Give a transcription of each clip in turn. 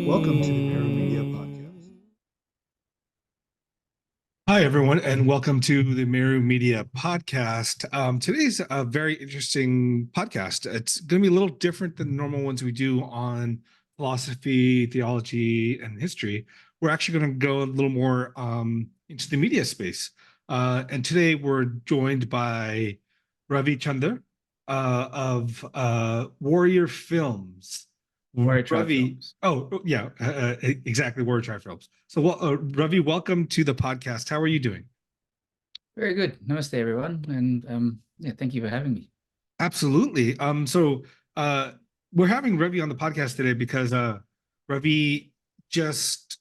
Welcome to the Meru Media Podcast. Hi, everyone, and welcome to the Meru Media Podcast. Today's a very interesting podcast. It's going to be a little different than the normal ones we do on philosophy, theology, and history. We're actually going to go a little more into the media space. And today we're joined by Ravi Chand of Warrior Films. Warrior Tribe Ravi, Films. yeah, exactly, Warrior Tribe Films. So, Ravi, welcome to the podcast. How are you doing? Very good. Namaste, everyone. And yeah, thank you for having me. Absolutely. We're having Ravi on the podcast today because Ravi just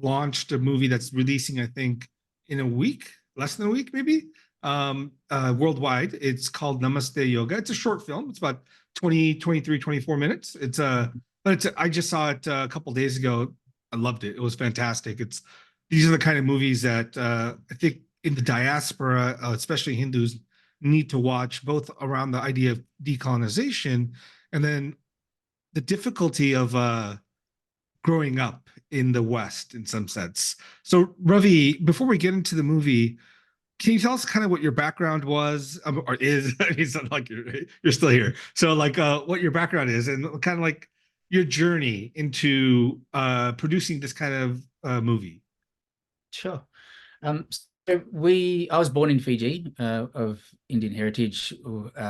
launched a movie that's releasing, I think, in a week, less than a week, maybe, worldwide. It's called Namaste Yoga. It's a short film. It's about 20, 23, 24 minutes. I just saw it a couple days ago. I loved it. It was fantastic. These are the kind of movies that I think in the diaspora, especially Hindus, need to watch, both around the idea of decolonization and then the difficulty of growing up in the West in some sense. So, Ravi, before we get into the movie, can you tell us kind of what your background was, or is? It's not like you're still here. So, like, what your background is, and kind of like your journey into producing this kind of movie. Sure. I was born in Fiji, of Indian heritage.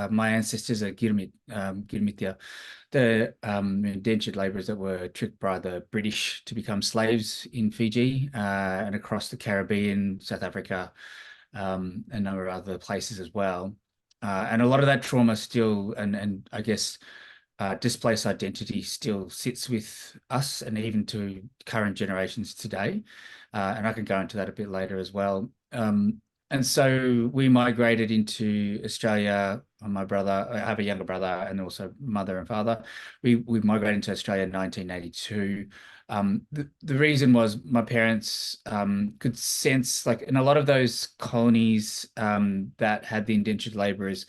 My ancestors are Girmitya, the indentured laborers that were tricked by the British to become slaves in Fiji and across the Caribbean, South Africa, a number of other places as well. And a lot of that trauma still, and I guess displaced identity still sits with us and even to current generations today. And I can go into that a bit later as well. And so we migrated into Australia. My brother, I have a younger brother, and also mother and father. We migrated into Australia in 1982. The reason was my parents could sense, like in a lot of those colonies that had the indentured laborers,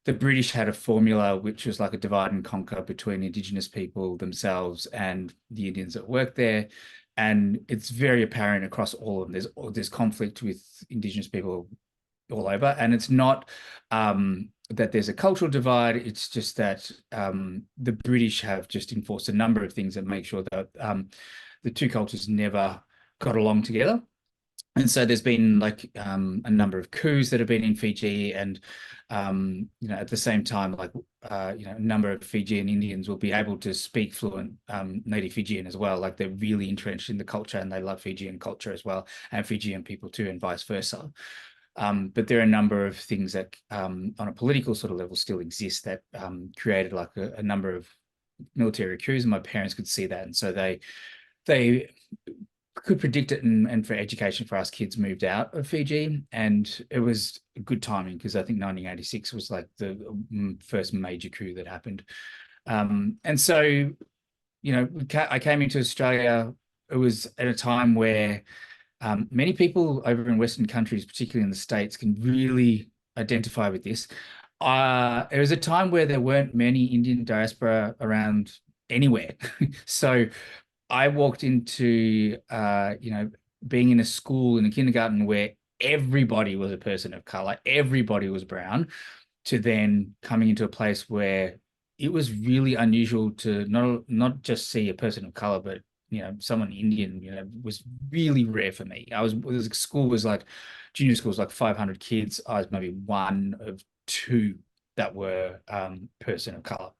the British had a formula which was like a divide and conquer between Indigenous people themselves and the Indians that worked there. And it's very apparent across all of them. There's conflict with Indigenous people all over. And it's not that there's a cultural divide. It's just that the British have just enforced a number of things that make sure that the two cultures never got along together. And so there's been like a number of coups that have been in Fiji, and at the same time, like a number of Fijian Indians will be able to speak fluent native Fijian as well. Like they're really entrenched in the culture and they love Fijian culture as well, and Fijian people too, and vice versa. But there are a number of things that on a political sort of level still exist that created like a number of military coups, and my parents could see that, and so they could predict it, and for education for us kids moved out of Fiji, and it was good timing because I think 1986 was like the first major coup that happened. And so, I came into Australia. It was at a time where many people over in Western countries, particularly in the States, can really identify with this. It was a time where there weren't many Indian diaspora around anywhere. So I walked into, being in a school, in a kindergarten where everybody was a person of color, everybody was brown, to then coming into a place where it was really unusual to not just see a person of color, but someone Indian, was really rare for me. School was like, junior school was like 500 kids. I was maybe one of two that were person of color.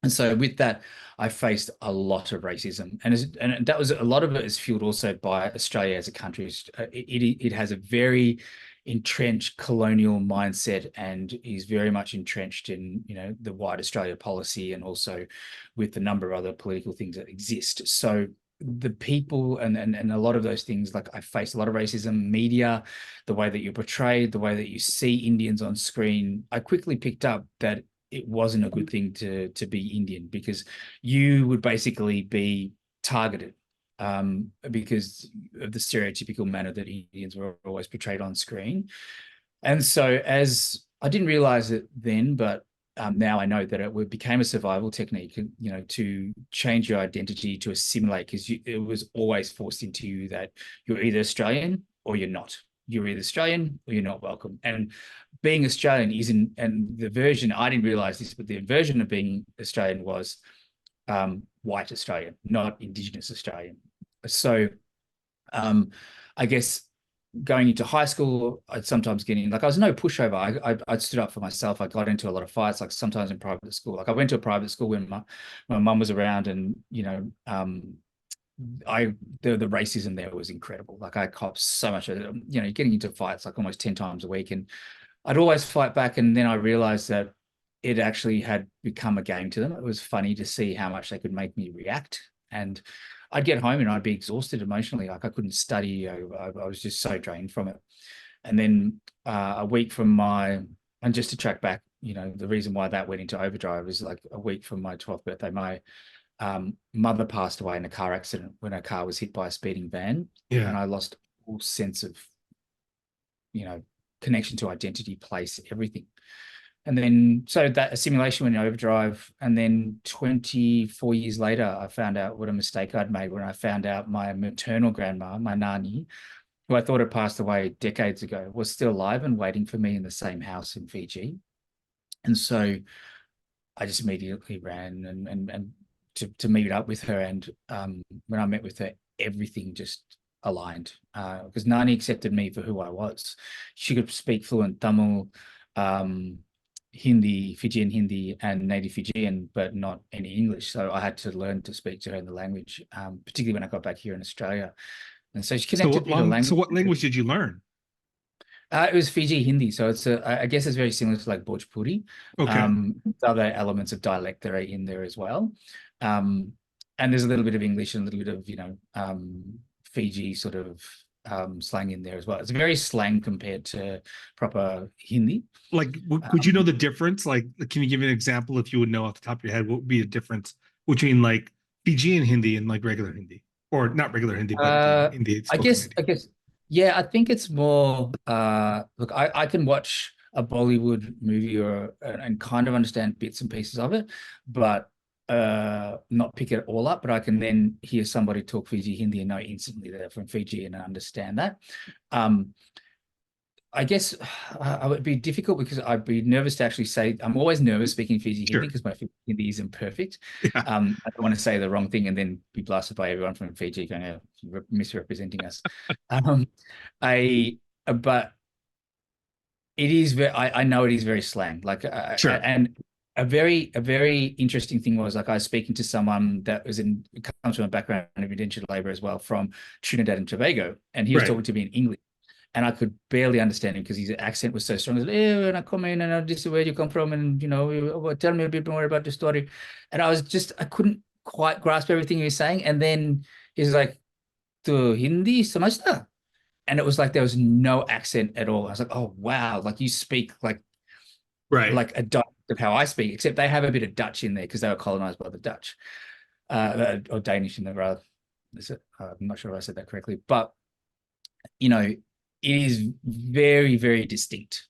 And so with that, I faced a lot of racism, and that was a lot of it is fueled also by Australia as a country. It has a very entrenched colonial mindset and is very much entrenched in the white Australia policy, and also with the number of other political things that exist. So the people and a lot of those things, like I faced a lot of racism, media, the way that you're portrayed, the way that you see Indians on screen. I quickly picked up that it wasn't a good thing to be Indian, because you would basically be targeted because of the stereotypical manner that Indians were always portrayed on screen. And so, as I didn't realize it then, but now I know that it became a survival technique, you know, to change your identity, to assimilate, because it was always forced into you that you're either Australian or you're not. You're either Australian or you're not welcome. And being Australian isn't, and the version, I didn't realize this, but the version of being Australian was white Australian, not Indigenous Australian. So I guess going into high school, I'd sometimes get in, like I was no pushover. I stood up for myself. I got into a lot of fights, like sometimes in private school. Like I went to a private school when my mum was around, and you know, the racism there was incredible. Like I copped so much, you know, getting into fights like almost 10 times a week, and I'd always fight back. And then I realized that it actually had become a game to them. It was funny to see how much they could make me react. And I'd get home and I'd be exhausted emotionally. Like I couldn't study. I was just so drained from it. And then a week from and just to track back, you know, the reason why that went into overdrive is like a week from my 12th birthday, my mother passed away in a car accident when her car was hit by a speeding van. Yeah. And I lost all sense of, you know, connection to identity, place, everything. And then, so that assimilation went in overdrive. And then 24 years later, I found out what a mistake I'd made when I found out my maternal grandma, my Nani, who I thought had passed away decades ago, was still alive and waiting for me in the same house in Fiji. And so I just immediately ran and to meet up with her. And when I met with her, everything just aligned, because Nani accepted me for who I was. She could speak fluent Tamil, Hindi, Fijian Hindi, and native Fijian, but not any English. So I had to learn to speak to her in the language, particularly when I got back here in Australia. And so she connected me to language. So what language did you learn? It was Fiji Hindi. So it's I guess it's very similar to like Bhojpuri. Okay. Other elements of dialect that are in there as well. And there's a little bit of English and a little bit of, you know, Fiji sort of slang in there as well. It's very slang compared to proper Hindi. Like, would you know the difference? Like, can you give me an example if you would know off the top of your head? What would be the difference between like Fijian Hindi and like regular Hindi, or not regular Hindi, but Hindi? I guess, yeah, I think it's more. Look, I can watch a Bollywood movie and kind of understand bits and pieces of it, but not pick it all up. But I can then hear somebody talk Fiji Hindi and know instantly they're from Fiji and understand that. I guess I would be difficult because I'd be nervous to actually say. I'm always nervous speaking Fiji Hindi because my Fiji Hindi isn't perfect. Yeah. I don't want to say the wrong thing and then be blasted by everyone from Fiji going, oh, misrepresenting us. But it is I know it is very slang. Like, and a very interesting thing was, like, I was speaking to someone that comes from a background of indentured labor as well, from Trinidad and Tobago, and he was talking to me in English. And I could barely understand him because his accent was so strong. He was like, hey, and I come in and this is where you come from, and, you know, tell me a bit more about the story. And I couldn't quite grasp everything he was saying. And then he's like, to Hindi samajhta? And it was like there was no accent at all. I was like, oh, wow, like you speak like a dialect of how I speak, except they have a bit of Dutch in there because they were colonized by the Dutch, or Danish in there rather. I'm not sure if I said that correctly, but, you know, it is very, very distinct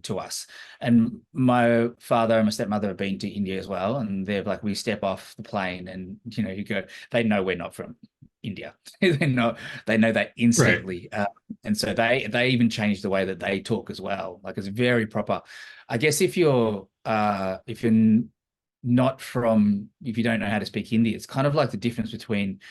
to us. And my father and my stepmother have been to India as well, and they're like, we step off the plane and, you know, they know we're not from India. they know that instantly. And so they even change the way that they talk as well. Like, it's very proper. I guess if you don't know how to speak Hindi, it's kind of like the difference between,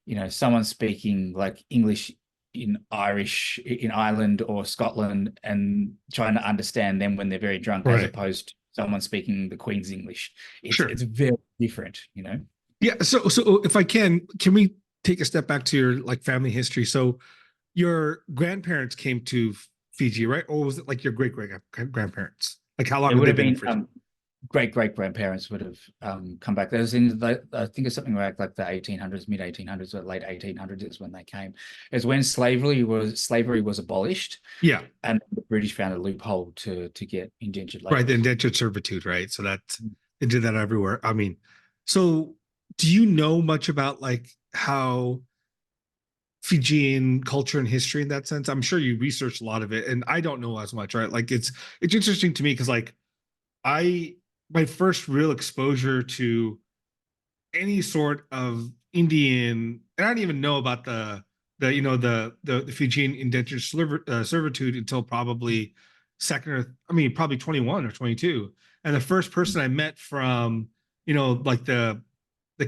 you know, someone speaking like English in Irish in Ireland or Scotland and trying to understand them when they're very drunk, as opposed to someone speaking the Queen's English. It's very different, you know? Yeah. So if I can we take a step back to your like family history? So your grandparents came to Fiji, right? Or was it like your great grandparents? Like, how long have they been in Fiji? Great grandparents would have come back. There was I think it's something like the 1800s, mid 1800s or late 1800s is when they came. It's when slavery was abolished. Yeah, and the British found a loophole to get indentured labor. Right, the indentured servitude, right? So that they did that everywhere. I mean, so do you know much about like how Fijian culture and history in that sense? I'm sure you researched a lot of it, and I don't know as much, right? Like, it's interesting to me because like my first real exposure to any sort of Indian, and I didn't even know about the Fijian indentured servitude until probably probably 21 or 22. And the first person I met from, like the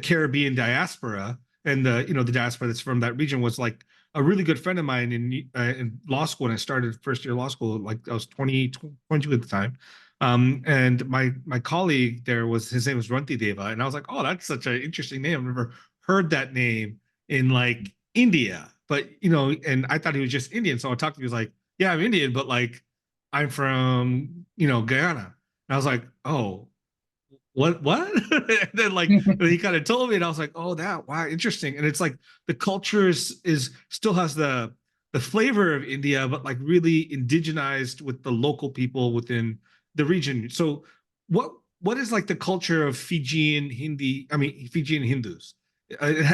Caribbean diaspora and the diaspora that's from that region was like a really good friend of mine in law school. And I started first year law school, like I was 22 at the time. And my colleague there his name was Runti Deva, and I was like, oh, that's such an interesting name. I've never heard that name in like India, but and I thought he was just Indian. So I talked to him. He was like, yeah, I'm Indian, but like I'm from Guyana. And I was like, oh, what? And then like he kind of told me, and I was like, oh, wow, interesting. And it's like the culture is still has the flavor of India, but like really indigenized with the local people within the region. So what is like the culture of Fijian Hindus?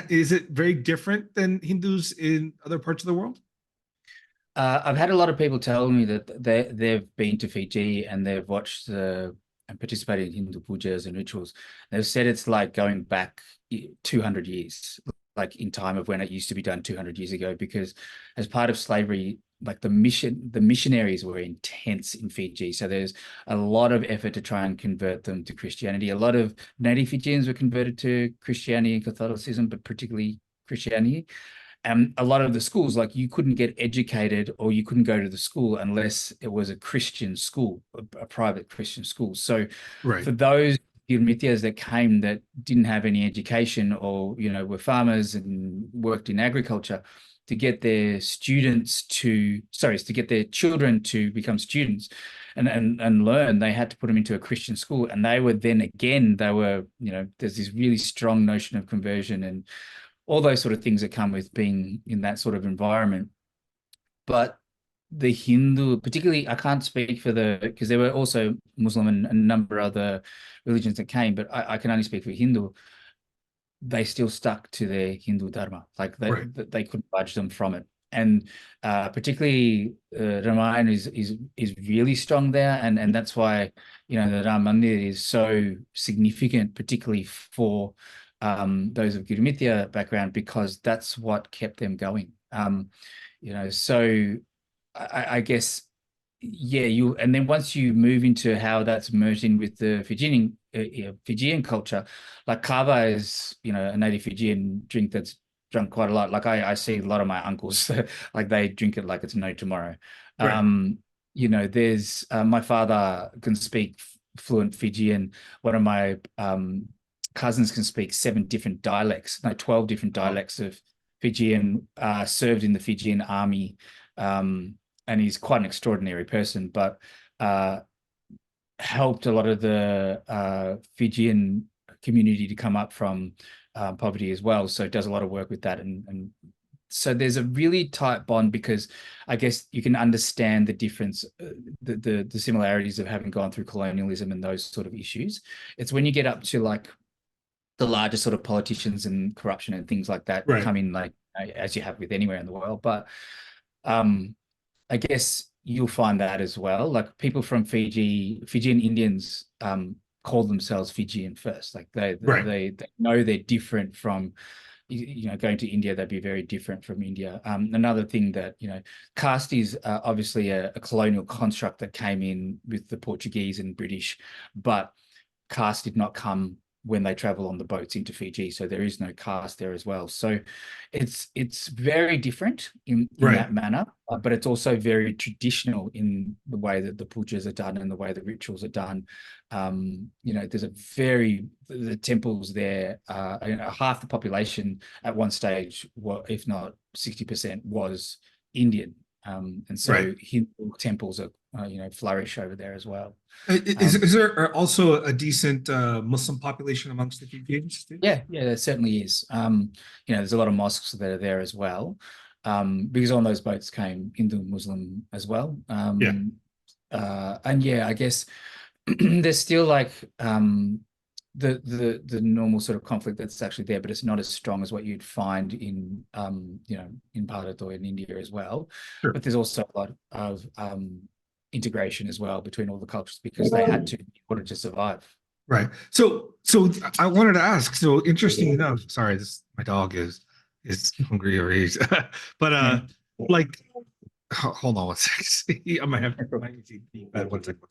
Is it very different than Hindus in other parts of the world? I've had a lot of people tell me that they've been to Fiji and they've watched and participated in Hindu pujas and rituals. They've said it's like going back 200 years, like in time of when it used to be done 200 years ago, because as part of slavery, like the missionaries were intense in Fiji. So there's a lot of effort to try and convert them to Christianity. A lot of native Fijians were converted to Christianity and Catholicism, but particularly Christianity. And a lot of the schools, like you couldn't get educated or you couldn't go to the school unless it was a Christian school, a private Christian school. So Right. for those Mithas that came that didn't have any education or, were farmers and worked in agriculture, to get their children to become students and learn, they had to put them into a Christian school. And they were then again, there's this really strong notion of conversion and all those sort of things that come with being in that sort of environment. But the Hindu, particularly, I can't speak for because there were also Muslim and a number of other religions that came, but I can only speak for Hindu. They still stuck to their Hindu Dharma, like Right. they couldn't budge them from it. And particularly Ramayana is really strong there, and that's why the Ram Mandir is so significant, particularly for those of Gurumithya background, because that's what kept them going. So I guess, yeah, and then once you move into how that's merged in with the Fijian culture, like kava is, a native Fijian drink that's drunk quite a lot. Like I see a lot of my uncles, like they drink it like it's no tomorrow. Right. There's my father can speak fluent Fijian. One of my cousins can speak 7 different dialects, no, 12 different dialects of Fijian, served in the Fijian army. And he's quite an extraordinary person, but helped a lot of the Fijian community to come up from poverty as well. So does a lot of work with that. And so there's a really tight bond, because I guess you can understand the difference, the similarities of having gone through colonialism and those sort of issues. It's when you get up to like the larger sort of politicians and corruption and things like that Right. come in, like as you have with anywhere in the world. But I guess you'll find that as well. Like people from Fijian Indians call themselves Fijian first. Like they know they're different from, going to India, they'd be very different from India. Another thing that, caste is obviously a colonial construct that came in with the Portuguese and British, but caste did not come when they travel on the boats into Fiji. So there is no caste there as well. So it's very different in Right. that manner, but it's also very traditional in the way that the pujas are done and the way the rituals are done. There's the temples there, half the population at one stage, if not 60%, was Indian. And so Right. Hindu temples are, flourish over there as well. Is there also a decent Muslim population amongst the Fijians too? Yeah, there certainly is. There's a lot of mosques that are there as well, because on those boats came Hindu, Muslim as well. And yeah, I guess there's still like the normal sort of conflict that's actually there, but it's not as strong as what you'd find in in Bharat or in India as well. Sure. But there's also a lot of integration as well between all the cultures, because they had to in order to survive. Right. So I wanted to ask. So interesting enough. Sorry, this my dog is hungry or he's, but Yeah. like, hold on one second. I might have to be bad. One second.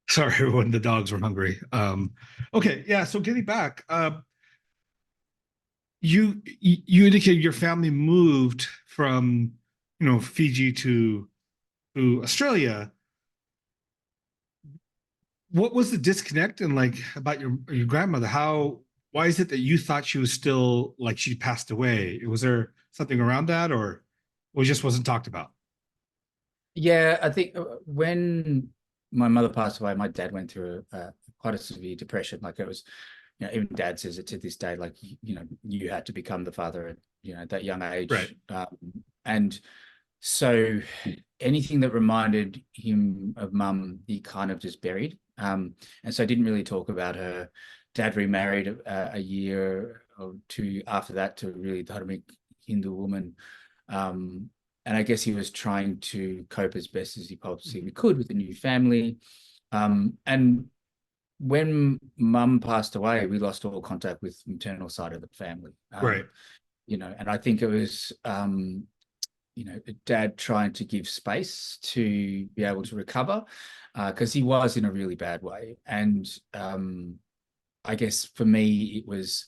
Sorry, everyone. The dogs were hungry. Okay. Yeah. So getting back, you indicated your family moved from Fiji to Australia. What was the disconnect and like about your grandmother? Why is it that you thought she was still like she passed away? Was there something around that, or it just wasn't talked about? Yeah, I think when my mother passed away, my dad went through quite a severe depression. Like it was, even dad says it to this day, like, you had to become the father at, that young Right. age. And so anything that reminded him of mum, he kind of just buried. And so I didn't really talk about her. Dad remarried a year or two after that to a really Dharmik Hindu woman. And I guess he was trying to cope as best as he possibly could with the new family. And when mum passed away, we lost all contact with maternal side of the family. Right. And I think it was, dad trying to give space to be able to recover, because he was in a really bad way. And I guess for me, it was,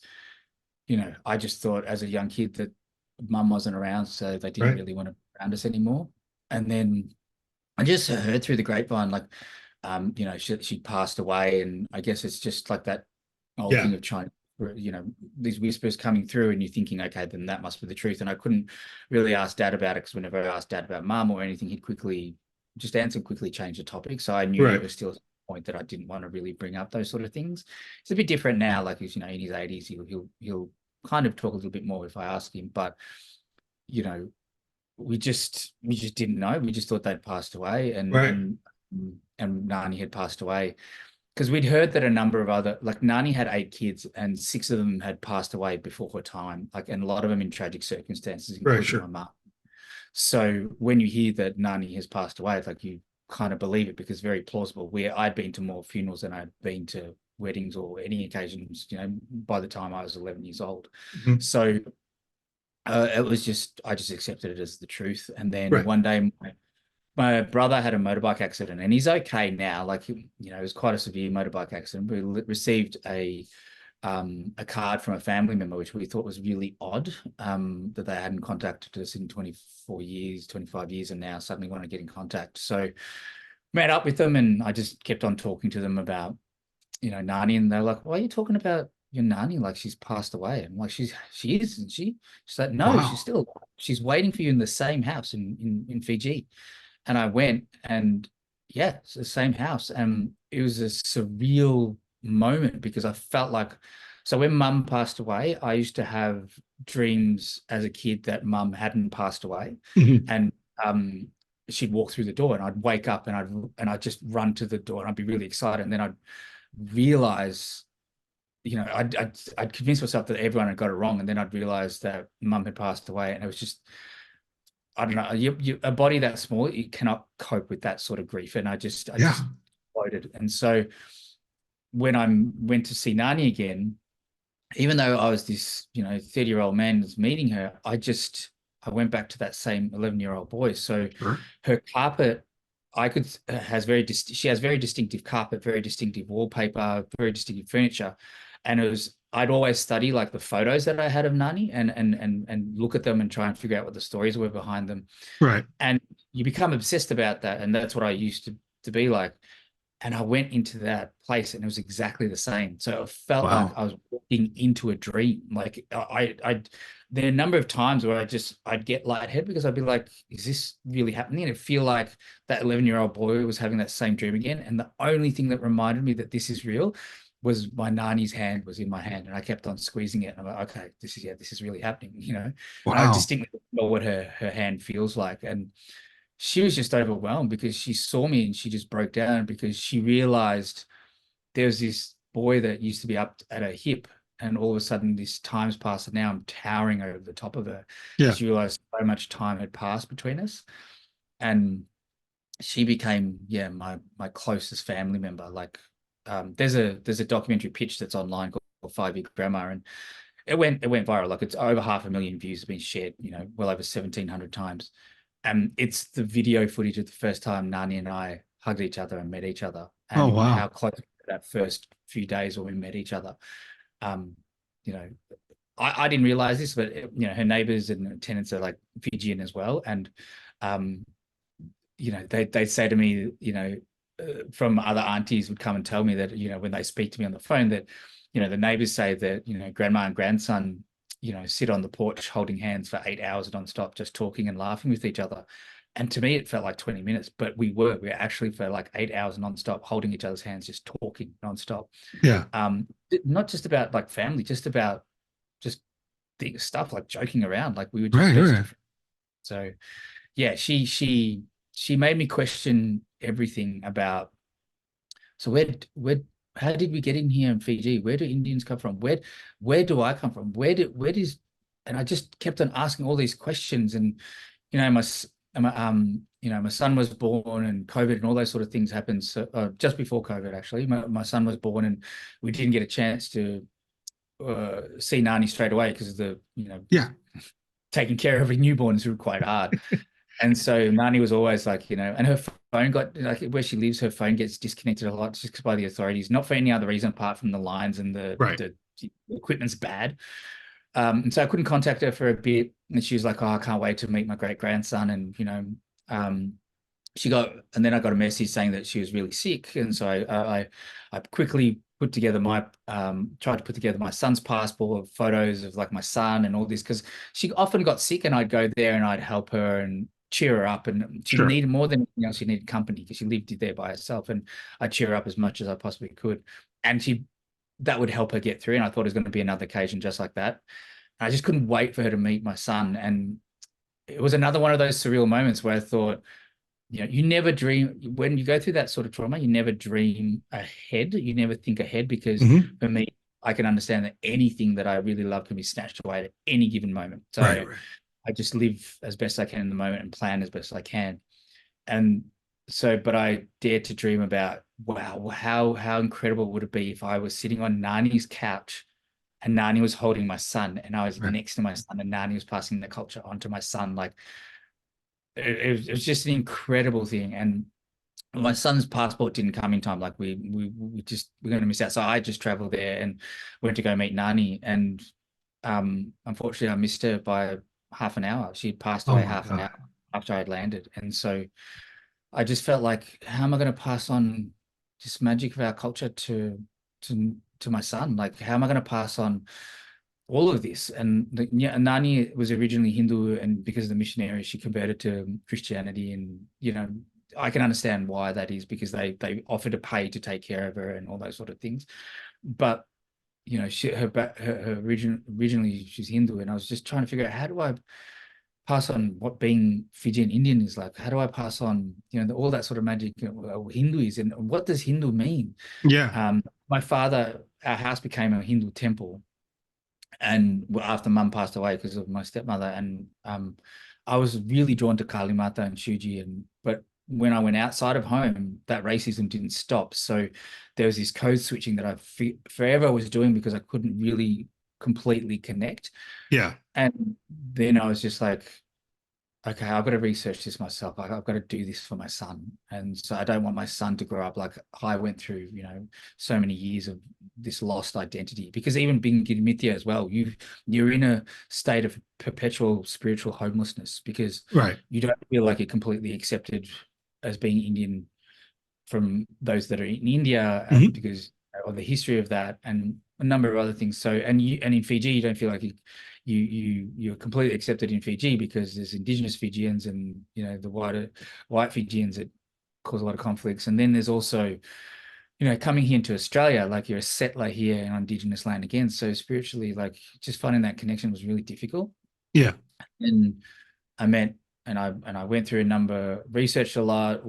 I just thought as a young kid that mum wasn't around, so they didn't Right. really want to be around us anymore. And then I just heard through the grapevine, like, she passed away, and I guess it's just like that old Yeah. thing of trying, these whispers coming through, and you're thinking, okay, then that must be the truth. And I couldn't really ask dad about it, because whenever I asked dad about mum or anything, he'd quickly just answer, quickly change the topic. So I knew it Right. was still a point that I didn't want to really bring up those sort of things. It's a bit different now. Like he's, in his 80s, he'll kind of talk a little bit more if I ask him. But you know, we just didn't know. We just thought they'd passed away, Right. and Nani had passed away, because we'd heard that a number of other, like, Nani had 8 kids and 6 of them had passed away before her time, like, and a lot of them in tragic circumstances, Right. including my Sure. mum. So when you hear that Nani has passed away, it's like you kind of believe it, because very plausible. Where I'd been to more funerals than I'd been to weddings or any occasions, by the time I was 11 years old. Mhm. So it was just, I just accepted it as the truth. And then Right. one day, my brother had a motorbike accident, and he's okay now. Like, it was quite a severe motorbike accident. We received a card from a family member, which we thought was really odd, that they hadn't contacted us in 24 years, 25 years, and now suddenly want to get in contact. So met up with them, and I just kept on talking to them about, Nani, and they're like, why are you talking about your Nani? Like, she's passed away. And I'm like, she is, isn't she? She's like, no, she's Wow. still alive. She's waiting for you in the same house in Fiji. And I went, and yeah, it's the same house. And it was a surreal moment, because I felt like, so when mum passed away, I used to have dreams as a kid that mum hadn't passed away. Mhm. And she'd walk through the door, and I'd wake up, and I'd just run to the door, and I'd be really excited. And then I'd realize, I'd convince myself that everyone had got it wrong. And then I'd realize that mum had passed away. And it was just, I don't know, a body that small, it cannot cope with that sort of grief. And I just Yeah. exploded. And so when I went to see Nani again, even though I was this, 30-year-old man was meeting her, I went back to that same 11-year-old boy. So Sure. her carpet, she has very distinctive carpet, very distinctive wallpaper, very distinctive furniture. And I'd always study, like, the photos that I had of Nani, and look at them and try and figure out what the stories were behind them. Right. And you become obsessed about that. And that's what I used to be like. And I went into that place, and it was exactly the same. So it felt like Wow. I was walking into a dream. Like, there are a number of times where I'd get lightheaded, because I'd be like, is this really happening? And it'd feel like that 11-year-old boy was having that same dream again. And the only thing that reminded me that this is real was my Nani's hand was in my hand, and I kept on squeezing it. And I'm like, okay, this is really happening, And I Wow. distinctly know what her hand feels like. And she was just overwhelmed, because she saw me, and she just broke down, because she realized there's this boy that used to be up at her hip, and all of a sudden this time's passed, and now I'm towering over the top of her. Yeah. She realized so much time had passed between us. And she became, yeah, my closest family member. Like, there's a documentary pitch that's online called 5 Year Grandma, and it went viral. Like, it's over 500,000 views, have been shared, well over 1,700 times. And it's the video footage of the first time Nani and I hugged each other and met each other, Oh, and wow. how close that first few days when we met each other. You know, I didn't realize this, but her neighbors and tenants are like Fijian as well, and they say to me, from other aunties would come and tell me that, when they speak to me on the phone, that, the neighbors say that, grandma and grandson, sit on the porch holding hands for 8 hours nonstop, just talking and laughing with each other. And to me, it felt like 20 minutes, but we were actually for like 8 hours nonstop, holding each other's hands, just talking nonstop. Yeah. Not just about like family, just about just the stuff, like joking around, like we were just Right. different. So yeah, she made me question everything about, so how did we get in here in Fiji? Where do Indians come from? Where do I come from? And I just kept on asking all these questions. And my son was born, and COVID and all those sort of things happened. So just before COVID, actually, my son was born, and we didn't get a chance to see Nani straight away because of the taking care of a newborn is quite hard. And so Nani was always like, and her phone got, like, where she lives, her phone gets disconnected a lot just by the authorities, not for any other reason apart from the lines and the equipment's bad. And so I couldn't contact her for a bit, and she was like, "Oh, I can't wait to meet my great grandson." And and then I got a message saying that she was really sick, and so I quickly put together tried to put together my son's passport, photos of like my son and all this, because she often got sick, and I'd go there and I'd help her and cheer her up, and she needed more than anything else. She needed company because she lived there by herself, and I'd cheer her up as much as I possibly could, and that would help her get through. And I thought it was going to be another occasion just like that. And I just couldn't wait for her to meet my son, and it was another one of those surreal moments where I thought, you never dream when you go through that sort of trauma. You never dream ahead. You never think ahead, because for me, I can understand that anything that I really love can be snatched away at any given moment. So I just live as best I can in the moment and plan as best I can. And so, but I dared to dream about, wow, how incredible would it be if I was sitting on Nani's couch and Nani was holding my son, and I was next to my son, and Nani was passing the culture on to my son. Like, it was just an incredible thing. And my son's passport didn't come in time. Like, we're going to miss out. So I just traveled there and went to go meet Nani. And unfortunately, I missed her by half an hour. She had passed away half an hour after I had landed. And so I just felt like, how am I going to pass on this magic of our culture to my son? Like, how am I going to pass on all of this? And Nani was originally Hindu, and because of the missionaries, she converted to Christianity. And I can understand why that is, because they offered to pay to take care of her and all those sort of things. But originally she's Hindu, and I was just trying to figure out, how do I pass on what being Fijian Indian is like? How do I pass on all that sort of magic? Hindu is, and what does Hindu mean? My father, our house became a Hindu temple, and after Mum passed away because of my stepmother, and I was really drawn to Kali Mata and Shuji, but when I went outside of home, that racism didn't stop. So there was this code switching that I forever was doing, because I couldn't really completely connect. And then I was just like, okay, I've got to research this myself. I've got to do this for my son. And so I don't want my son to grow up like I went through, so many years of this lost identity. Because even being Girmithya as well, you're in a state of perpetual spiritual homelessness, because you don't feel like you're completely accepted as being Indian from those that are in India, because of the history of that and a number of other things. So, and in Fiji, you don't feel like you're completely accepted in Fiji, because there's Indigenous Fijians and the white Fijians that cause a lot of conflicts. And then there's also coming here into Australia, like, you're a settler here on Indigenous land again. So spiritually, like, just finding that connection was really difficult. And I met, and I went through a number, researched a lot,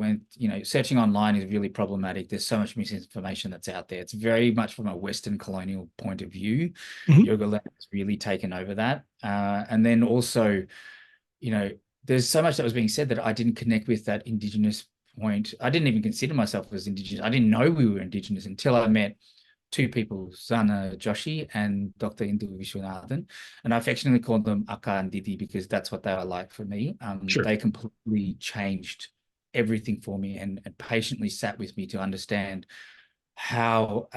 searching online is really problematic. There's so much misinformation that's out there. It's very much from a Western colonial point of view. Yoga land has really taken over that. And then also, there's so much that was being said that I didn't connect with that Indigenous point, I didn't even consider myself as Indigenous. I didn't know we were Indigenous until I met two people, Sana Joshi and Dr. Indu Vishwanathan. And I affectionately called them Akka and Didi because that's what they were like for me. Sure. They completely changed everything for me and patiently sat with me to understand how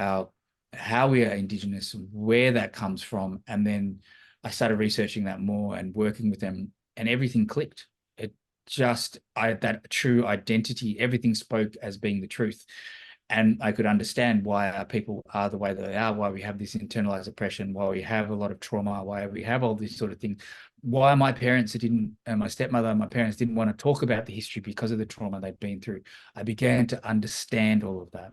we are Indigenous, where that comes from. And then I started researching that more and working with them, and everything clicked. It just, that true identity, everything spoke as being the truth. And I could understand why our people are the way they are, why we have this internalized oppression, why we have a lot of trauma, why we have all these sort of things, why my parents didn't, and my stepmother and my parents didn't want to talk about the history because of the trauma they'd been through. I began to understand all of that.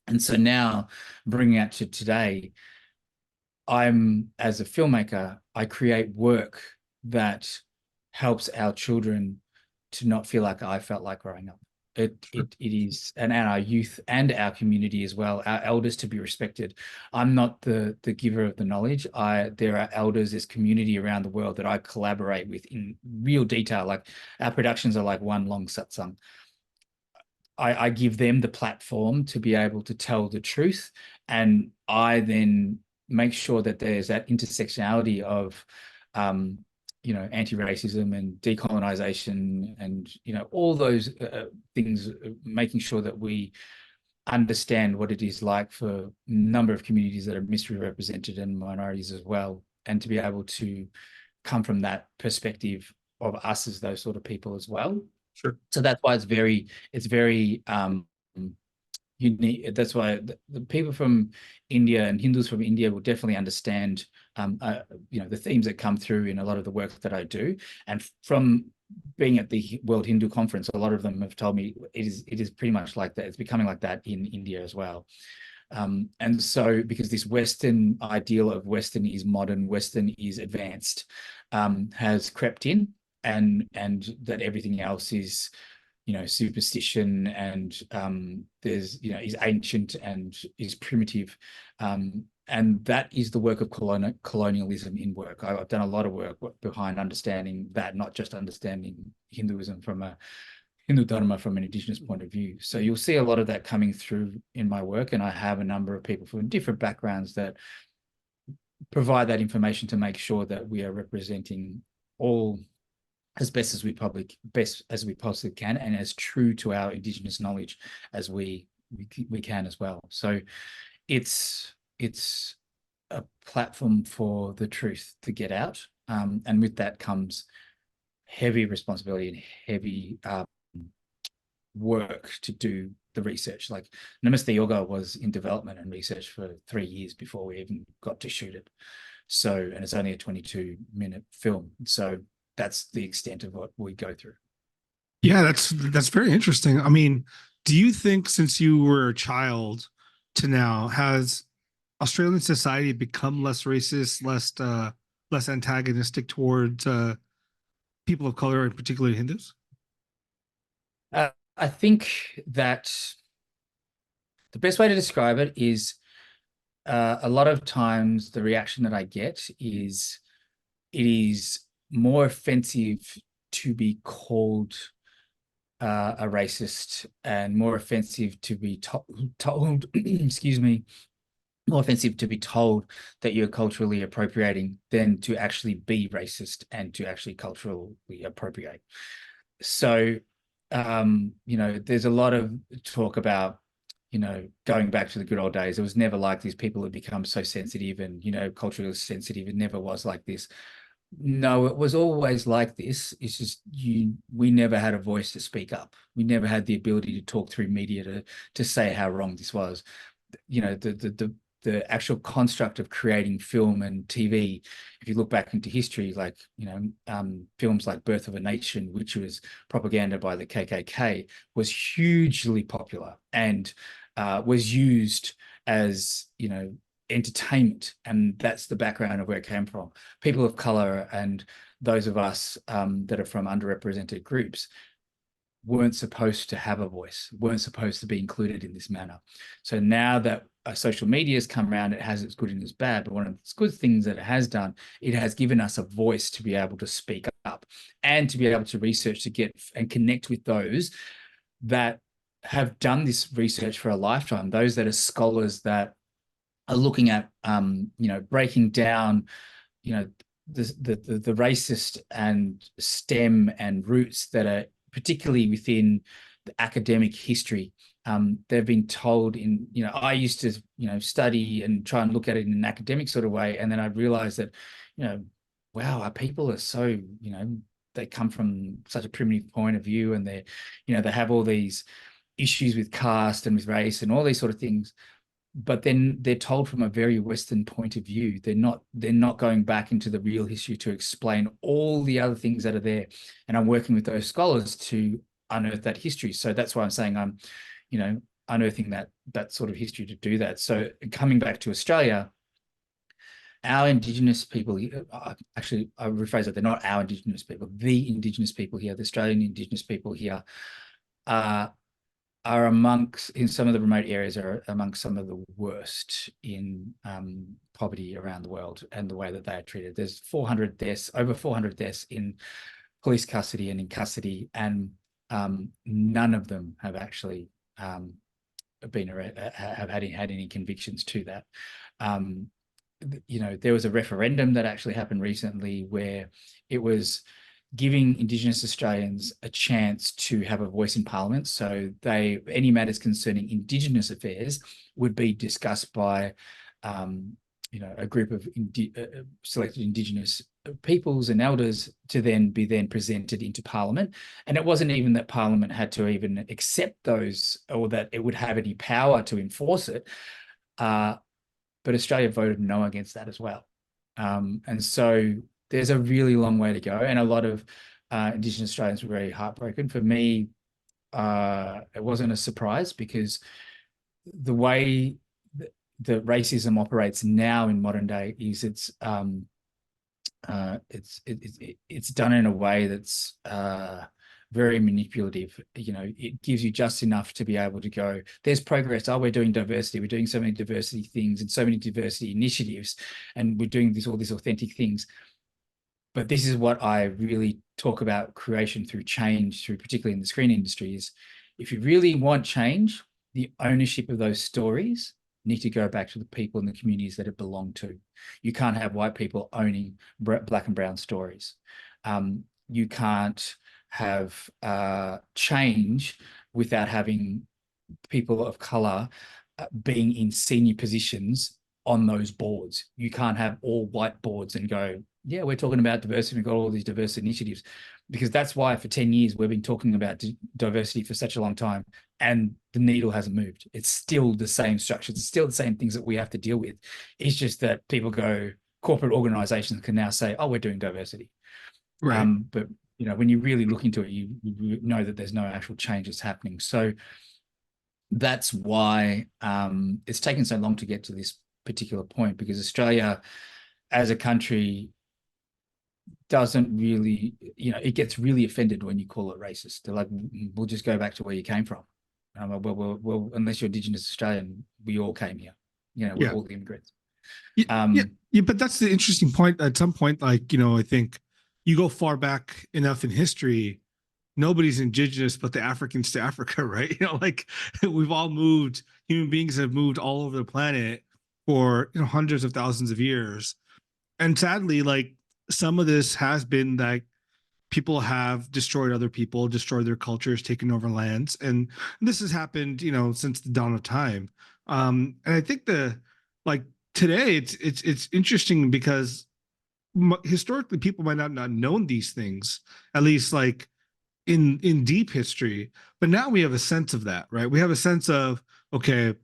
And so now, bringing it to today, as a filmmaker, I create work that helps our children to not feel like I felt like growing up. It is, and our youth and our community as well, our elders to be respected. I'm not the giver of the knowledge. There are elders, there's community around the world that I collaborate with in real detail. Like our productions are like one long satsang. I give them the platform to be able to tell the truth, and I then make sure that there's that intersectionality of anti-racism and decolonization and all those things, making sure that we understand what it is like for a number of communities that are misrepresented and minorities as well, and to be able to come from that perspective of us as those sort of people as well. Sure. So that's why it's very unique. That's why the people from India and Hindus from India will definitely understand the themes that come through in a lot of the work that I do. And from being at the World Hindu Conference, a lot of them have told me it is pretty much like that. It's becoming like that in India as well. And so, because this Western ideal of Western is modern, Western is advanced, has crept in, and that everything else is superstition and there's is ancient and is primitive, and that is the work of colonialism in work. I've done a lot of work behind understanding that, not just understanding Hinduism from a Hindu Dharma from an Indigenous point of view. So you'll see a lot of that coming through in my work, and I have a number of people from different backgrounds that provide that information to make sure that we are representing all as best as we possibly can, and as true to our Indigenous knowledge as we can as well. So it's a platform for the truth to get out, and with that comes heavy responsibility and heavy work to do the research. Like Namaste Yoga was in development and research for 3 years before we even got to shoot it. So, and it's only a 22-minute film. So that's the extent of what we go through. Yeah, that's very interesting. I mean, do you think since you were a child to now, has Australian society become less racist, less antagonistic towards people of color, and particularly Hindus? I think that the best way to describe it is a lot of times the reaction that I get is it is more offensive to be called a racist, and more offensive to be told, excuse me, more offensive to be told that you're culturally appropriating than to actually be racist and to actually culturally appropriate. So, there's a lot of talk about, going back to the good old days. It was never like these people had become so sensitive and, culturally sensitive. It never was like this. No, it was always like this. It's just we never had a voice to speak up. We never had the ability to talk through media to say how wrong this was. The actual construct of creating film and TV, if you look back into history, like films like Birth of a Nation, which was propaganda by the KKK, was hugely popular and was used as entertainment, and that's the background of where it came from. People of color and those of us that are from underrepresented groups weren't supposed to have a voice, weren't supposed to be included in this manner. So now that social media has come around, it has its good and its bad, but one of the good things that it has done, it has given us a voice to be able to speak up and to be able to research, to get and connect with those that have done this research for a lifetime, those that are scholars that are looking at, breaking down, the racist and stem and roots that are particularly within the academic history. They've been told I used to, study and try and look at it in an academic sort of way. And then I realized that, wow, our people are so, they come from such a primitive point of view, and they have all these issues with caste and with race and all these sort of things. But then they're told from a very Western point of view. They're not going back into the real history to explain all the other things that are there. And I'm working with those scholars to unearth that history. So that's why I'm saying I'm, unearthing that sort of history to do that. So coming back to Australia, our Indigenous people, actually, I rephrase it, they're not our Indigenous people, the Indigenous people here, the Australian Indigenous people here, are amongst, in some of the remote areas, are amongst some of the worst in poverty around the world, and the way that they are treated. There's over 400 deaths in police custody and in custody, and none of them have actually have had any convictions to that. There was a referendum that actually happened recently where it was giving Indigenous Australians a chance to have a voice in Parliament. So any matters concerning Indigenous affairs would be discussed by, a group of selected Indigenous peoples and elders to then be presented into Parliament. And it wasn't even that Parliament had to even accept those, or that it would have any power to enforce it. But Australia voted no against that as well. And so there's a really long way to go. And a lot of Indigenous Australians were very heartbroken. For me, it wasn't a surprise, because the way that racism operates now in modern day is it's done in a way that's very manipulative. It gives you just enough to be able to go, there's progress. Oh, we're doing diversity. We're doing so many diversity things and so many diversity initiatives, and we're doing all these authentic things. But this is what I really talk about: creation through change, particularly in the screen industry, is if you really want change, the ownership of those stories need to go back to the people and the communities that it belonged to. You can't have white people owning black and brown stories. You can't have change without having people of color being in senior positions on those boards. You can't have all white boards and go, yeah, we're talking about diversity, we've got all these diverse initiatives, because that's why for 10 years we've been talking about diversity for such a long time, and the needle hasn't moved. It's still the same structures. It's still the same things that we have to deal with. It's just that people go, corporate organizations can now say, oh, we're doing diversity. Right. But when you really look into it, you know that there's no actual changes happening. So that's why it's taken so long to get to this particular point, because Australia as a country doesn't really, it gets really offended when you call it racist. They're like, we'll just go back to where you came from. Well, unless you're Indigenous Australian, we all came here. We're all immigrants. Yeah, but that's the interesting point. At some point, I think you go far back enough in history, nobody's indigenous but the Africans to Africa, right? We've all moved, human beings have moved all over the planet for hundreds of thousands of years. And sadly, some of this has been that people have destroyed other people, destroyed their cultures, taken over lands. And this has happened, since the dawn of time. And I think today it's interesting because historically people might not have known these things, at least in deep history, but now we have a sense of that, right? We have a sense of, okay,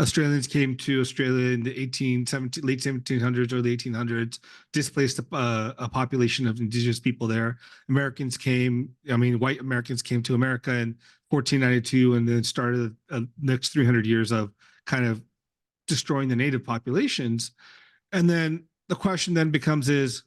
Australians came to Australia in the late 1700s, early 1800s, displaced a population of indigenous people there. White Americans came to America in 1492, and then started the next 300 years of kind of destroying the native populations. And then the question then becomes is,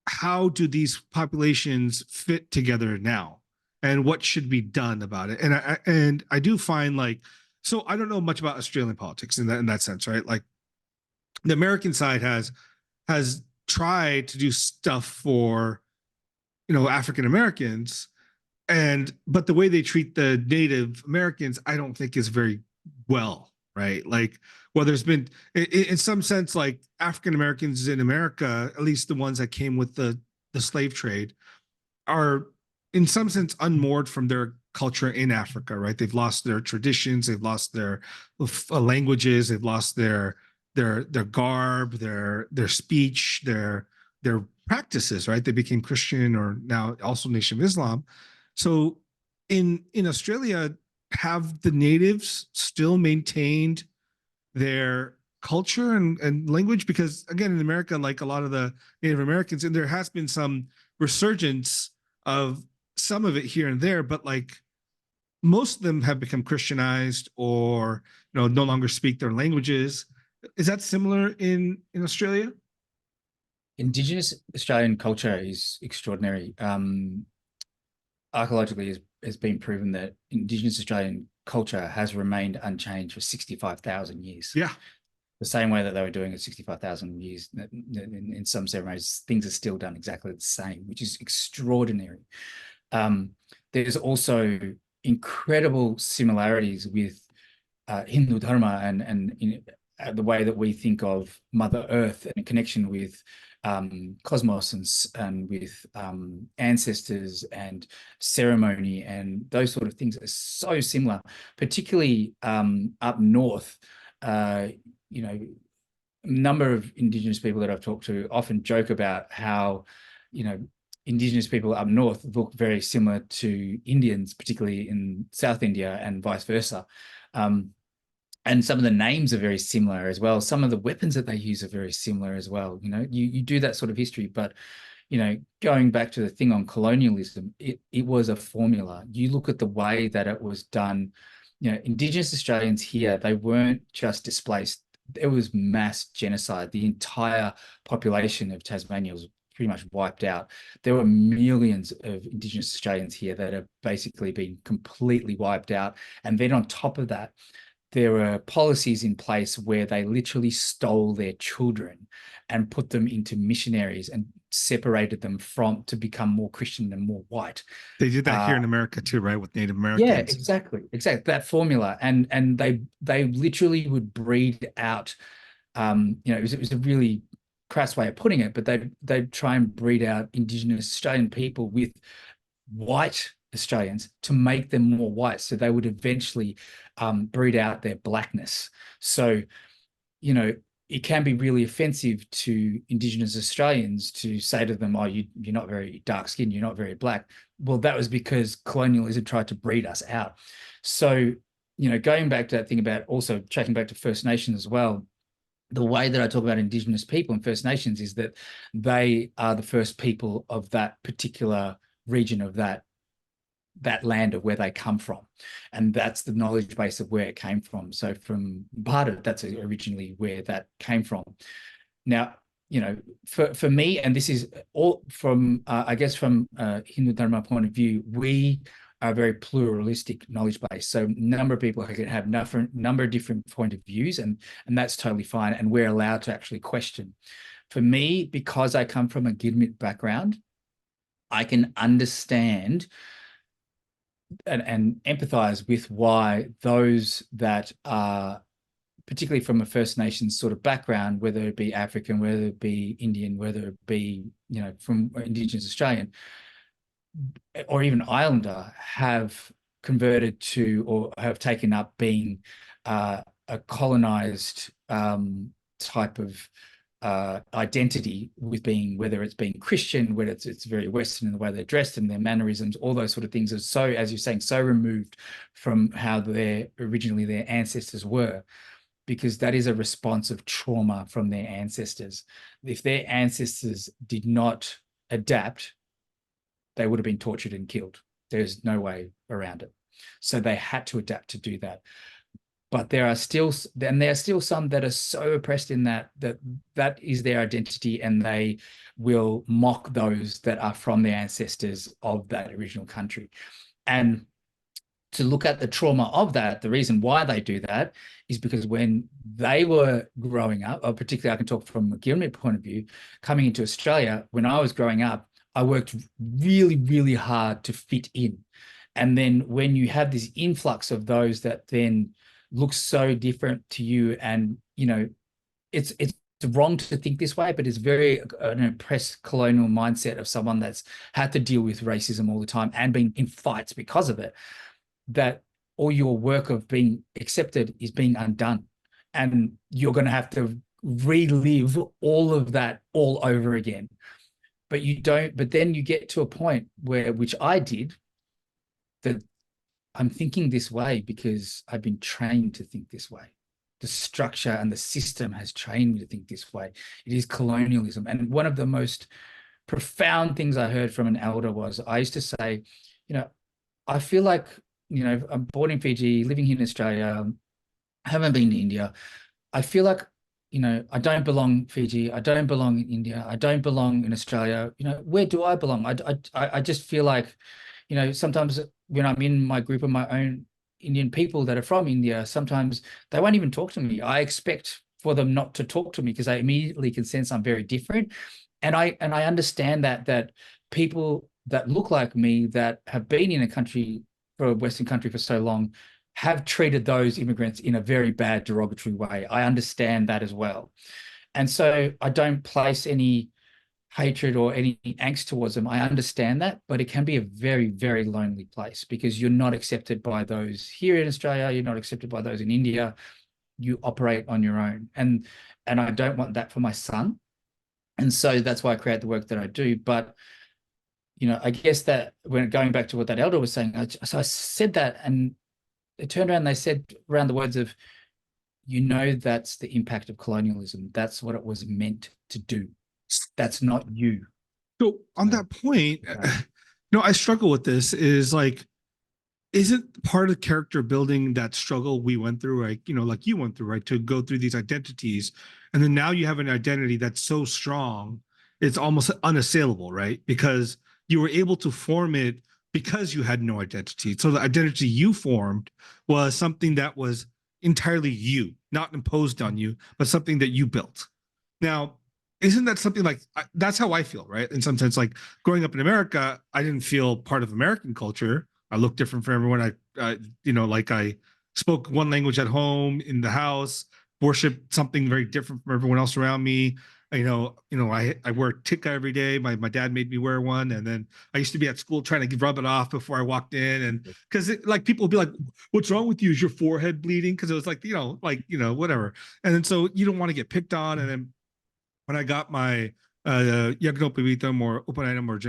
how do these populations fit together now? And what should be done about it? And I do find so I don't know much about Australian politics in that sense, right? The American side has tried to do stuff for African Americans, but the way they treat the Native Americans, I don't think is very well, right? Like, well, there's been in some sense, like African Americans in America, at least the ones that came with the slave trade, are in some sense unmoored from their culture in Africa, right? They've lost their traditions, they've lost their languages, they've lost their garb, their speech, their practices, right? They became Christian or now also Nation of Islam. So in Australia, have the natives still maintained their culture and language? Because again, in America, like a lot of the Native Americans, and there has been some resurgence of some of it here and there, but like most of them have become Christianized or no longer speak their languages. Is that similar in Australia? Indigenous Australian culture is extraordinary. Archaeologically, has been proven that Indigenous Australian culture has remained unchanged for 65,000 years. Yeah. The same way that they were doing it 65,000 years. In some ceremonies, things are still done exactly the same, which is extraordinary. There's also incredible similarities with Hindu Dharma and the way that we think of Mother Earth and connection with cosmos and with ancestors and ceremony, and those sort of things are so similar, particularly up north. A number of Indigenous people that I've talked to often joke about how, Indigenous people up north look very similar to Indians, particularly in South India and vice versa. And some of the names are very similar as well. Some of the weapons that they use are very similar as well. You do that sort of history, but, going back to the thing on colonialism, it was a formula. You look at the way that it was done. Indigenous Australians here, they weren't just displaced. It was mass genocide. The entire population of Tasmania was pretty much wiped out. There were millions of Indigenous Australians here that have basically been completely wiped out. And then on top of that, there were policies in place where they literally stole their children and put them into missionaries and separated them to become more Christian and more white. They did that here in America too, right? With Native Americans. Yeah, exactly. That formula. And they literally would breed out, it was a really crass way of putting it, but they'd try and breed out Indigenous Australian people with white Australians to make them more white. So they would eventually breed out their blackness. So, it can be really offensive to Indigenous Australians to say to them, oh, you're not very dark skinned, you're not very black. Well, that was because colonialism tried to breed us out. So, going back to that thing about also tracking back to First Nations as well, the way that I talk about Indigenous people and First Nations is that they are the first people of that particular region of that land of where they come from, and that's the knowledge base of where it came from. So from part of that's originally where that came from. Now, for me, and this is all from I guess from Hindu Dharma point of view, we are a very pluralistic knowledge base. So a number of people can have number of different point of views, and that's totally fine, and we're allowed to actually question. For me, because I come from a Gidimit background, I can understand and empathize with why those that are particularly from a First Nations sort of background, whether it be African, whether it be Indian, whether it be, from Indigenous Australian or even Islander, have converted to or have taken up being a colonized type of identity with being, whether it's being Christian, whether it's very Western in the way they're dressed and their mannerisms, all those sort of things are so, as you're saying, so removed from how originally their ancestors were, because that is a response of trauma from their ancestors. If their ancestors did not adapt, they would have been tortured and killed. There's no way around it. So they had to adapt to do that. But there are still some that are so oppressed in that is their identity, and they will mock those that are from their ancestors of that original country. And to look at the trauma of that, the reason why they do that is because when they were growing up, or particularly I can talk from a Gidimit point of view, coming into Australia, when I was growing up, I worked really, really hard to fit in. And then when you have this influx of those that then look so different to you, and it's wrong to think this way, but it's very an oppressed colonial mindset of someone that's had to deal with racism all the time and been in fights because of it, that all your work of being accepted is being undone. And you're going to have to relive all of that all over again. But then you get to a point where, which I did, that I'm thinking this way because I've been trained to think this way. The structure and the system has trained me to think this way. It is colonialism. And one of the most profound things I heard from an elder was, I used to say, I feel like, I'm born in Fiji, living here in Australia, haven't been to India. I feel like, I don't belong Fiji. I don't belong in India. I don't belong in Australia. Where do I belong? I just feel like, sometimes when I'm in my group of my own Indian people that are from India, sometimes they won't even talk to me. I expect for them not to talk to me because I immediately can sense I'm very different. And I understand that people that look like me, that have been in a Western country for so long, have treated those immigrants in a very bad, derogatory way. I understand that as well. And so I don't place any hatred or any angst towards them. I understand that, but it can be a very, very lonely place because you're not accepted by those here in Australia. You're not accepted by those in India. You operate on your own. And I don't want that for my son. And so that's why I create the work that I do. But, I guess that when going back to what that elder was saying, so I said that, and they turned around and they said around the words of, that's the impact of colonialism. That's what it was meant to do. That's not you. So on that point, I struggle with this, is like, isn't part of character building that struggle we went through, right? Like you went through, right? To go through these identities. And then now you have an identity that's so strong, it's almost unassailable, right? Because you were able to form it because you had no identity. So the identity you formed was something that was entirely you, not imposed on you, but something that you built. Now, isn't that something like, that's how I feel, right? In some sense, like growing up in America, I didn't feel part of American culture. I looked different from everyone. Like I spoke one language at home, in the house, worshiped something very different from everyone else around me. I wear tikka every day. My dad made me wear one, and then I used to be at school trying to rub it off before I walked in, and because like people would be like, "What's wrong with you? Is your forehead bleeding?" Because it was like whatever, and then so you don't want to get picked on, and then when I got my Yagnopavitam or Upanayam or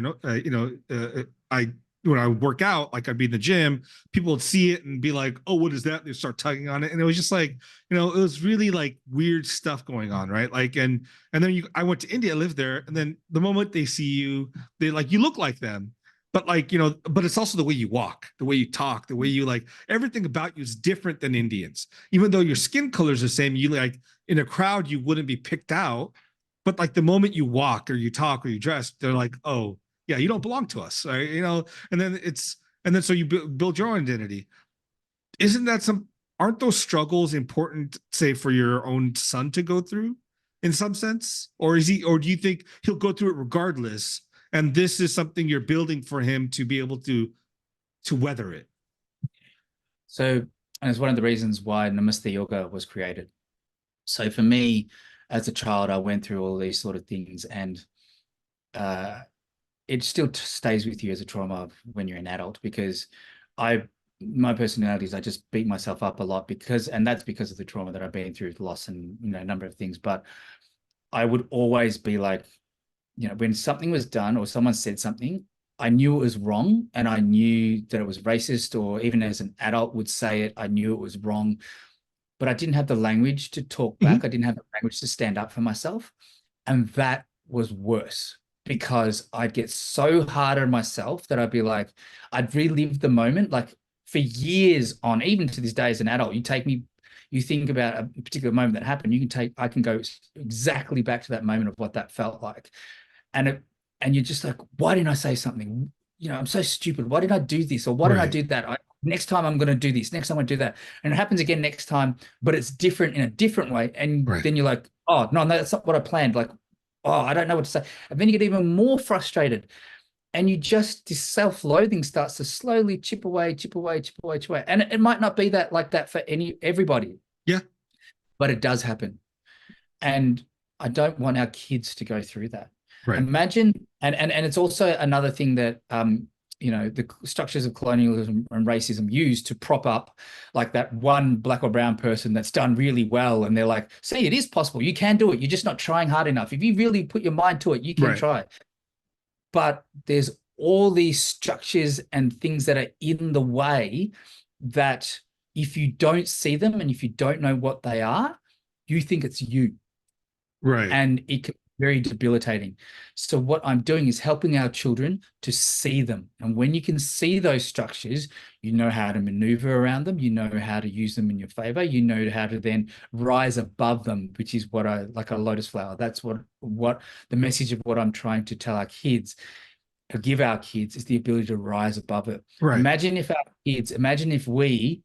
when I work out, like I'd be in the gym, people would see it and be like, "Oh, what is that?" They start tugging on it, and it was just like, it was really like weird stuff going on, right? Like, and then I went to India, lived there, and then the moment they see you, they like, you look like them, but like, but it's also the way you walk, the way you talk, the way you like, everything about you is different than Indians. Even though your skin color is the same, you like in a crowd you wouldn't be picked out, but like the moment you walk or you talk or you dress, they're like, "Oh, yeah, you don't belong to us," right? And then so you build your own identity. Isn't that aren't those struggles important, say, for your own son to go through in some sense? Or do you think he'll go through it regardless? And this is something you're building for him to be able to weather it? So, and it's one of the reasons why Namaste Yoga was created. So for me, as a child, I went through all these sort of things, and it still stays with you as a trauma when you're an adult, because my personality is I just beat myself up a lot and that's because of the trauma that I've been through, loss and a number of things. But I would always be like, when something was done or someone said something, I knew it was wrong, and I knew that it was racist, or even as an adult would say it, I knew it was wrong, but I didn't have the language to talk back. I didn't have the language to stand up for myself. And that was worse, because I'd get so hard on myself that I'd be like, I'd relive the moment, like for years on, even to this day as an adult. You think about a particular moment that happened, I can go exactly back to that moment of what that felt like. And you're just like, why didn't I say something? I'm so stupid. Why did I do this? Or why did I do that? Next time I'm going to do this. Next time I do that. And it happens again next time, but it's different in a different way. And then you're like, oh, no, that's not what I planned. Like, oh, I don't know what to say. And then you get even more frustrated. And this self-loathing starts to slowly chip away, chip away, chip away, chip away. And it might not be that like that for everybody. Yeah. But it does happen. And I don't want our kids to go through that. Right. Imagine, and it's also another thing that the structures of colonialism and racism use to prop up like that one black or brown person that's done really well, and they're like, see, it is possible. You can do it. You're just not trying hard enough. If you really put your mind to it, you can try. But there's all these structures and things that are in the way that if you don't see them and if you don't know what they are, you think it's you. Right. And it can be very debilitating. So what I'm doing is helping our children to see them. And when you can see those structures, you know how to maneuver around them, you know how to use them in your favor, you know how to then rise above them, which is what I like a lotus flower. That's what the message of what I'm trying to tell our kids, give our kids, is the ability to rise above it. Right. Imagine if we,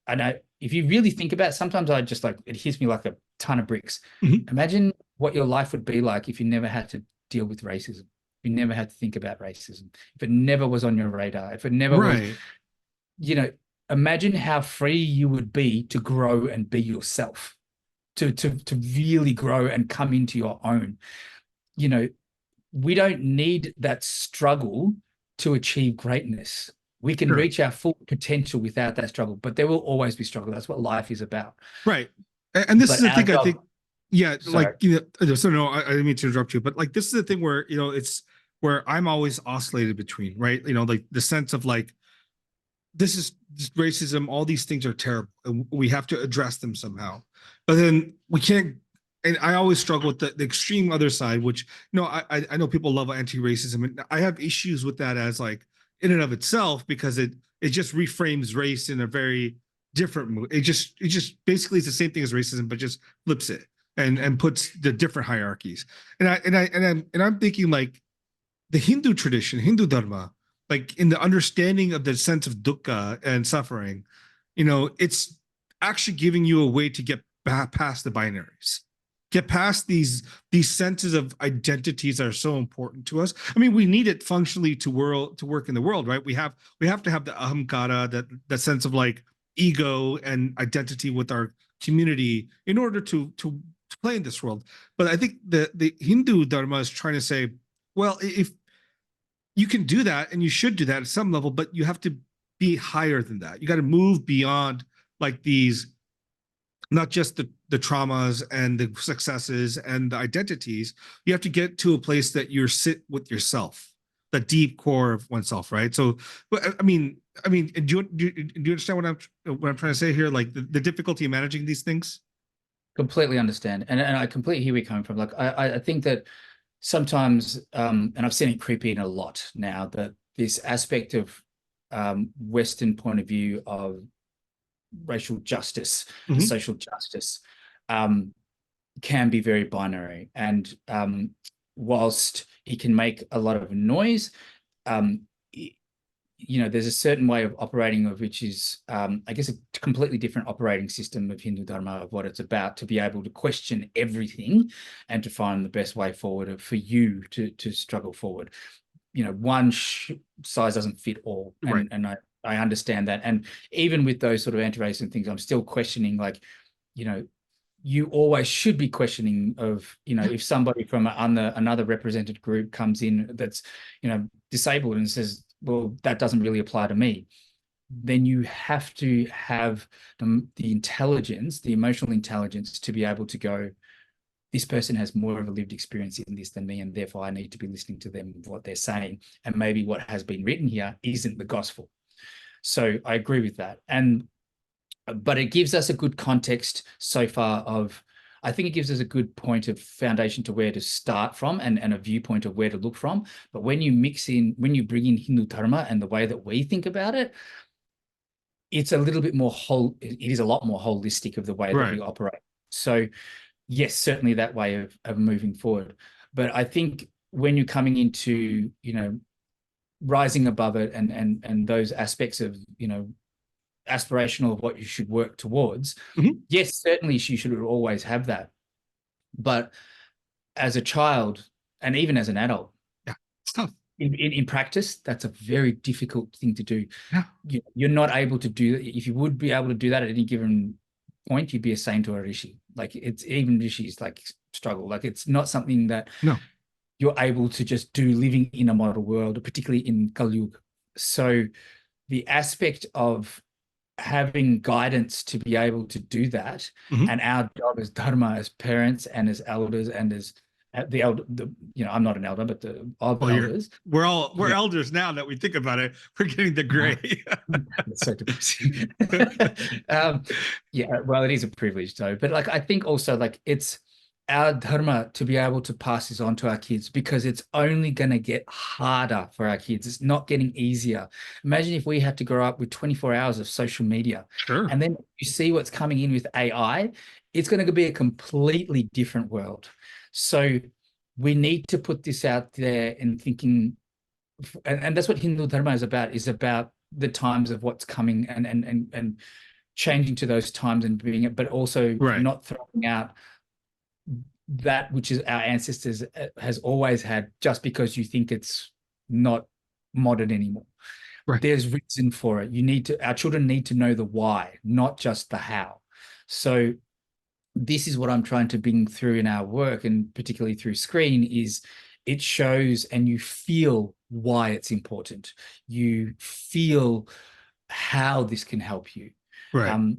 I know, if you really think about it, sometimes I just it hits me like a ton of bricks. Mm-hmm. Imagine what your life would be like if you never had to deal with racism. If you never had to think about racism. If it never was on your radar. If it never was, imagine how free you would be to grow and be yourself, to really grow and come into your own. We don't need that struggle to achieve greatness. We can reach our full potential without that struggle, but there will always be struggle. That's what life is about. Right. And this is the thing, I think, so no, I didn't mean to interrupt you, but like, this is the thing where, it's where I'm always oscillated between, right? Like the sense of like, this racism, all these things are terrible and we have to address them somehow. But then we can't, and I always struggle with the extreme other side, which, I know people love anti-racism, and I have issues with that as like in and of itself, because it just reframes race in a very different mood. It just basically is the same thing as racism, but just flips it and puts the different hierarchies. And I'm thinking like the Hindu tradition, Hindu Dharma, like in the understanding of the sense of dukkha and suffering, it's actually giving you a way to get past the binaries. Get past these senses of identities that are so important to us. I mean, we need it functionally to work in the world, right? We have to have the ahamkara, that sense of like ego and identity with our community in order to play in this world. But I think the Hindu Dharma is trying to say, well, if you can do that and you should do that at some level, but you have to be higher than that. You got to move beyond like these, not just the traumas and the successes and the identities. You have to get to a place that you sit with yourself, the deep core of oneself, right? So, I mean, do you understand what I'm trying to say here? Like the difficulty of managing these things. Completely understand, and I completely hear where you're coming from. Like I think that sometimes, and I've seen it creep in a lot now, that this aspect of Western point of view of racial justice, social justice, can be very binary. And whilst it can make a lot of noise, there's a certain way of operating of which is, I guess, a completely different operating system of Hindu Dharma, of what it's about, to be able to question everything and to find the best way forward for you to struggle forward. One size doesn't fit all. And I understand that. And even with those sort of anti-racist things, I'm still questioning, like, you always should be questioning of, if somebody from another represented group comes in that's, disabled and says, well, that doesn't really apply to me, then you have to have the intelligence, the emotional intelligence, to be able to go, this person has more of a lived experience in this than me, and therefore I need to be listening to them, what they're saying. And maybe what has been written here isn't the gospel. So I agree with that. But it gives us a good context so far of, I think it gives us a good point of foundation to where to start from, and a viewpoint of where to look from. But when you bring in Hindu Dharma and the way that we think about it, it's a little bit more it is a lot more holistic of the way that we operate. So yes, certainly that way of moving forward. But I think when you're coming into, rising above it and those aspects of, aspirational of what you should work towards, yes, certainly you should always have that. But as a child and even as an adult, Yeah, it's tough. in practice, that's a very difficult thing to do. Yeah. You're not able to do, if you would be able to do that at any given point, you'd be a saint or a rishi. Like, it's even rishis like struggle. Like, it's not something that No. you're able to just do living in a model world, particularly in Kali Yuga. So the aspect of having guidance to be able to do that, and our job as Dharma, as parents and as elders and as I'm not an elder, but the elders. We're elders now that we think about it. We're getting the gray. It's so depressing. Yeah, well, it is a privilege though. But like, I think also, like, it's our dharma to be able to pass this on to our kids, because it's only going to get harder for our kids. It's not getting easier. Imagine if we had to grow up with 24 hours of social media. Sure. And then you see what's coming in with AI. It's going to be a completely different world. So we need to put this out there and thinking, and that's what Hindu Dharma is about the times of what's coming and changing to those times and being it, but also not throwing out that which is our ancestors has always had just because you think it's not modern anymore. Right. There's reason for it. Our children need to know the why, not just the how. So this is what I'm trying to bring through in our work, and particularly through screen, is it shows and you feel why it's important. You feel how this can help you. Right.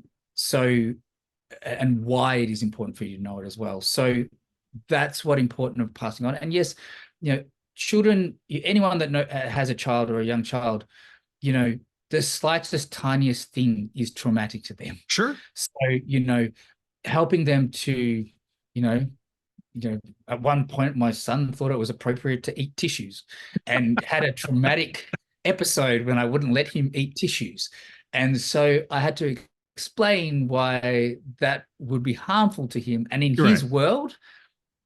And why it is important for you to know it as well. So that's what important of passing on. And yes, children, anyone that has a child or a young child, the slightest, tiniest thing is traumatic to them. Sure. So, helping them to, at one point, my son thought it was appropriate to eat tissues and had a traumatic episode when I wouldn't let him eat tissues. And so I had to explain why that would be harmful to him. And in his world,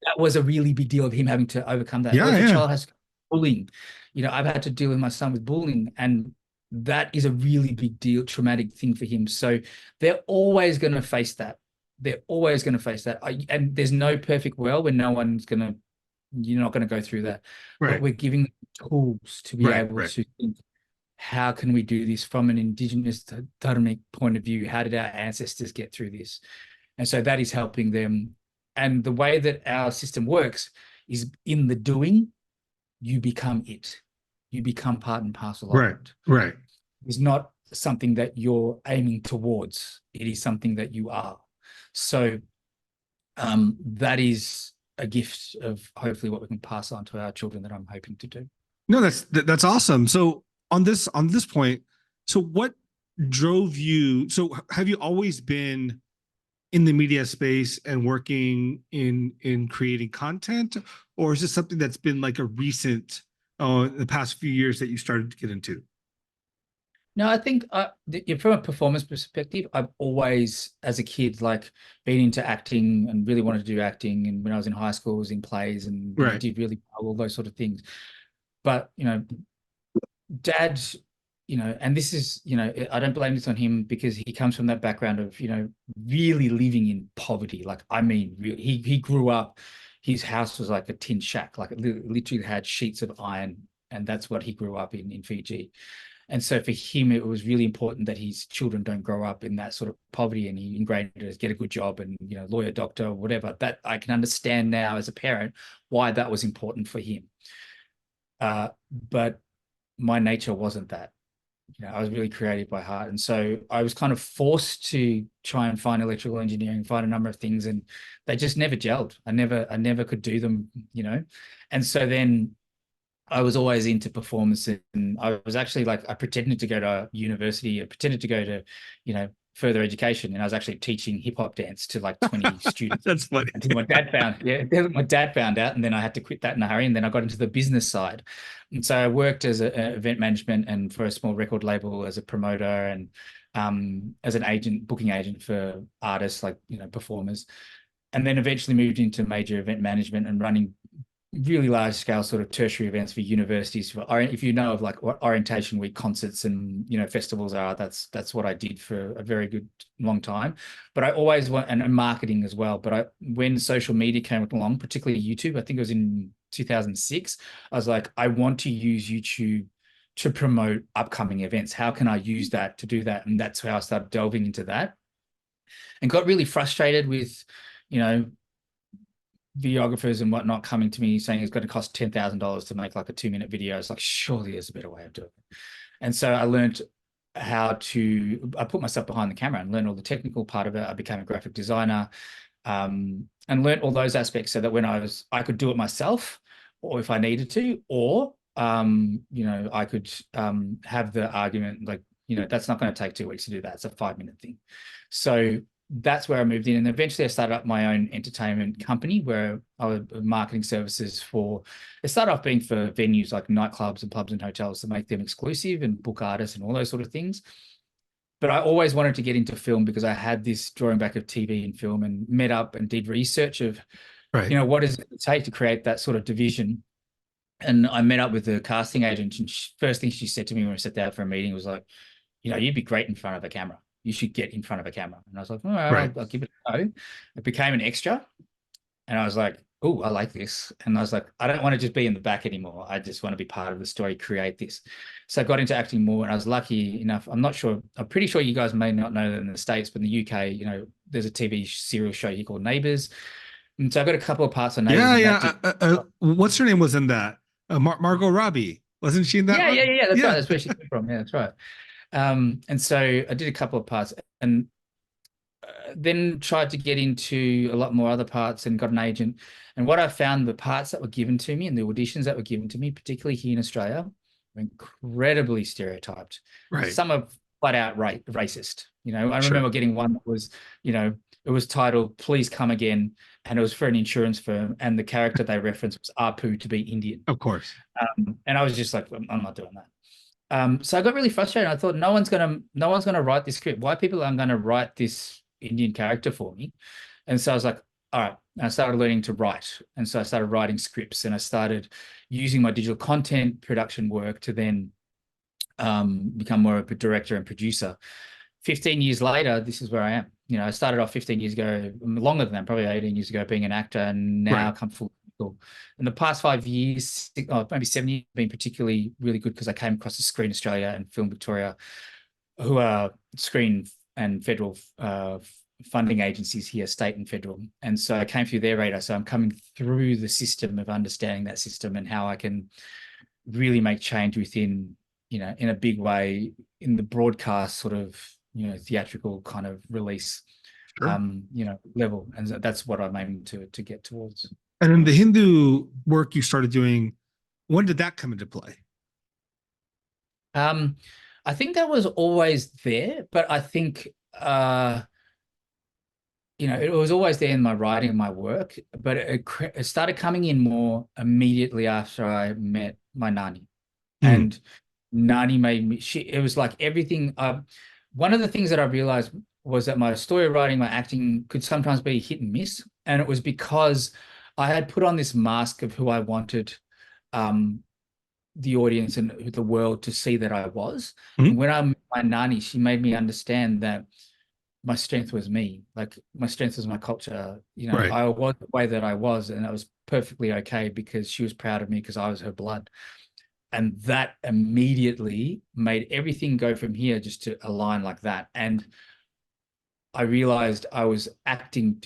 that was a really big deal of him having to overcome that. If a child has bullying, I've had to deal with my son with bullying, and that is a really big deal, traumatic thing for him. So they're always going to face that. They're always going to face that. And there's no perfect world where you're not going to go through that. Right. But we're giving them tools to be able to think, how can we do this from an Indigenous Dharmik point of view? How did our ancestors get through this? And so that is helping them. And the way that our system works is, in the doing, you become it. You become part and parcel of it. Right. It's not something that you're aiming towards. It is something that you are. So that is a gift of hopefully what we can pass on to our children that I'm hoping to do. No, that's awesome. So on this point, so what drove you? So have you always been in the media space and working in creating content, or is this something that's been like a recent the past few years that you started to get into? No, I think from a performance perspective, I've always, as a kid, like, been into acting and really wanted to do acting. And when I was in high school, I was in plays and did really well, all those sort of things. But, Dad, and this is, I don't blame this on him, because he comes from that background of, really living in poverty. Like, I mean, really, he grew up, his house was like a tin shack, like it literally had sheets of iron, and that's what he grew up in Fiji. And so for him, it was really important that his children don't grow up in that sort of poverty, and he ingrained it as get a good job and, lawyer, doctor, whatever. That I can understand now as a parent why that was important for him. But my nature wasn't that. I was really creative by heart. And so I was kind of forced to try and find electrical engineering, find a number of things, and they just never gelled. I never could do them, And so then I was always into performance, and I was actually I pretended to go to university, I pretended to go to, further education, and I was actually teaching hip hop dance to 20 students. That's funny. Until my dad found out, and then I had to quit that in a hurry, and then I got into the business side. And so I worked as an event management and for a small record label as a promoter, and as an agent, booking agent for artists, performers, and then eventually moved into major event management and running really large scale sort of tertiary events for universities. If you know of like what orientation week concerts and festivals are, that's what I did for a very good long time. But I always want and marketing as well. But when social media came along, particularly YouTube, I think it was in 2006, I was like, I want to use YouTube to promote upcoming events. How can I use that to do that? And that's how I started delving into that, and got really frustrated with, videographers and whatnot coming to me saying it's going to cost $10,000 to make like a 2-minute video. It's like, surely there's a better way of doing it. And so I learned I put myself behind the camera and learned all the technical part of it. I became a graphic designer, and learned all those aspects so that when I could do it myself, or if I needed to, or, I could have the argument like, that's not going to take 2 weeks to do that. It's a 5-minute thing. So that's where I moved in. And eventually I started up my own entertainment company where I was marketing services it started off being for venues like nightclubs and pubs and hotels to make them exclusive and book artists and all those sort of things. But I always wanted to get into film because I had this drawing back of TV and film, and met up and did research of, what does it take to create that sort of division. And I met up with the casting agent, and first thing she said to me when we sat down for a meeting was like, you'd be great in front of a camera. You should get in front of a camera. And I was like, all right, I'll give it a go. It became an extra. And I was like, oh, I like this. And I was like, I don't want to just be in the back anymore. I just want to be part of the story, create this. So I got into acting more, and I was lucky enough. I'm pretty sure you guys may not know that in the States, but in the UK, there's a TV serial show here called Neighbours. And so I got a couple of parts on Neighbours. Yeah. What's her name was in that? Margot Robbie. Wasn't she in that one? Yeah. That's right. That's where she came from. Yeah, that's right. And so I did a couple of parts, and then tried to get into a lot more other parts and got an agent. And what I found, the parts that were given to me and the auditions that were given to me, particularly here in Australia, were incredibly stereotyped. Right. Some are flat out racist. I remember getting one that was, it was titled "Please Come Again," and it was for an insurance firm, and the character they referenced was Apu to be Indian. Of course. And I was just like, I'm not doing that. So I got really frustrated. I thought, no one's gonna write this script. Why people aren't gonna write this Indian character for me? And so I was like, all right. And I started learning to write. And so I started writing scripts, and I started using my digital content production work to then become more of a director and producer. 15 years later, this is where I am. I started off 15 years ago, longer than that, probably 18 years ago, being an actor, and now come full. In the past 5 years, maybe 7 years, been particularly really good because I came across the Screen Australia and Film Victoria, who are screen and federal funding agencies here, state and federal. And so I came through their radar. So I'm coming through the system of understanding that system and how I can really make change within, in a big way, in the broadcast sort of, theatrical kind of release, level. And that's what I'm aiming to get towards. And in the Hindu work you started doing, when did that come into play? I think that was always there, but I think, it was always there in my writing and my work, but it started coming in more immediately after I met my Nani. And Nani made me, it was like everything. One of the things that I realized was that my story writing, my acting could sometimes be hit and miss. And it was because I had put on this mask of who I wanted the audience and the world to see that I was. And when I met my Nani, she made me understand that my strength was me. Like, my strength was my culture. I was the way that I was, and that was perfectly okay because she was proud of me because I was her blood. And that immediately made everything go from here just to align like that. And I realized I was acting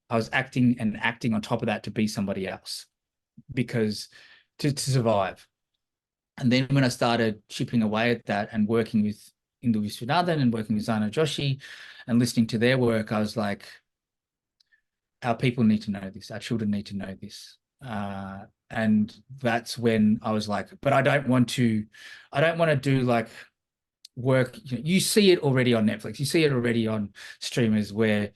and acting on top of that to be somebody else, because to survive. And then when I started chipping away at that and working with Hindu-Indo-Fijian and working with Zana Joshi and listening to their work, I was like, our people need to know this. Our children need to know this. And that's when I was like, but I don't want to do like work. You see it already on Netflix. You see it already on streamers where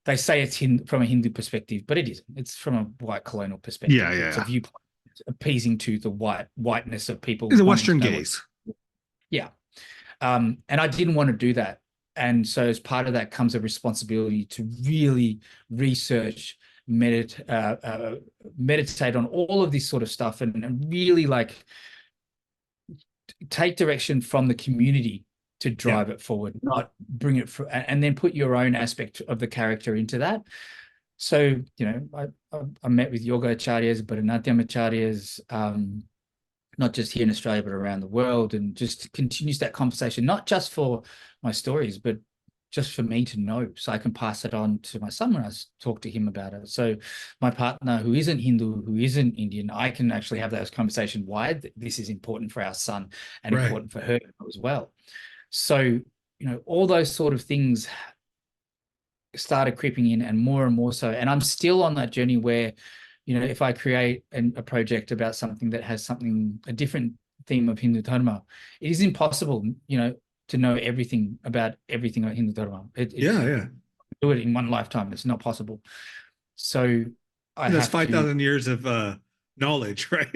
they say it's from a Hindu perspective, but it isn't. It's from a white colonial perspective. Yeah. It's a viewpoint. It's appeasing to the whiteness of people. It's a Western gaze. Yeah. And I didn't want to do that. And so as part of that comes a responsibility to really research, meditate on all of this sort of stuff, and really like take direction from the community to drive it forward, not bring it and then put your own aspect of the character into that. So, you know, I met with yoga acharyas, but Bharatanatyam acharyas, not just here in Australia, but around the world, and just continues that conversation, not just for my stories, but just for me to know, so I can pass it on to my son when I talk to him about it. So my partner, who isn't Hindu, who isn't Indian, I can actually have those conversations why this is important for our son and important for her as well. So, you know, all those sort of things started creeping in, and more so. And I'm still on that journey where, you know, if I create a project about something that has a different theme of Hindu Dharma, it is impossible, you know, to know everything about Hindu Dharma. Do it in one lifetime. It's not possible. So that's 5,000 years of knowledge, right?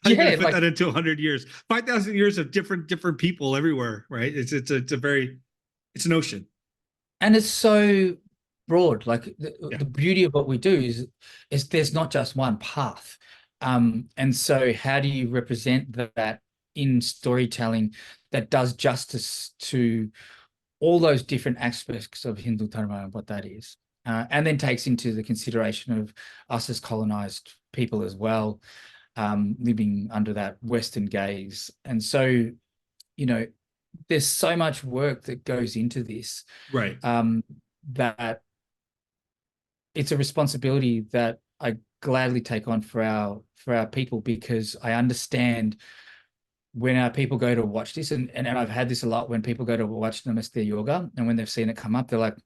How you gonna fit that into 100 years? 5,000 years of different people everywhere, right? It's an ocean, and it's so broad. Like the beauty of what we do is there's not just one path. And so how do you represent that in storytelling that does justice to all those different aspects of Hindu Dharma and what that is, and then takes into the consideration of us as colonized people as well, living under that Western gaze. And so, you know, there's so much work that goes into this, right? That it's a responsibility that I gladly take on for our people, because I understand when our people go to watch this, and I've had this a lot when people go to watch Namaste Yoga, and when they've seen it come up, they're like,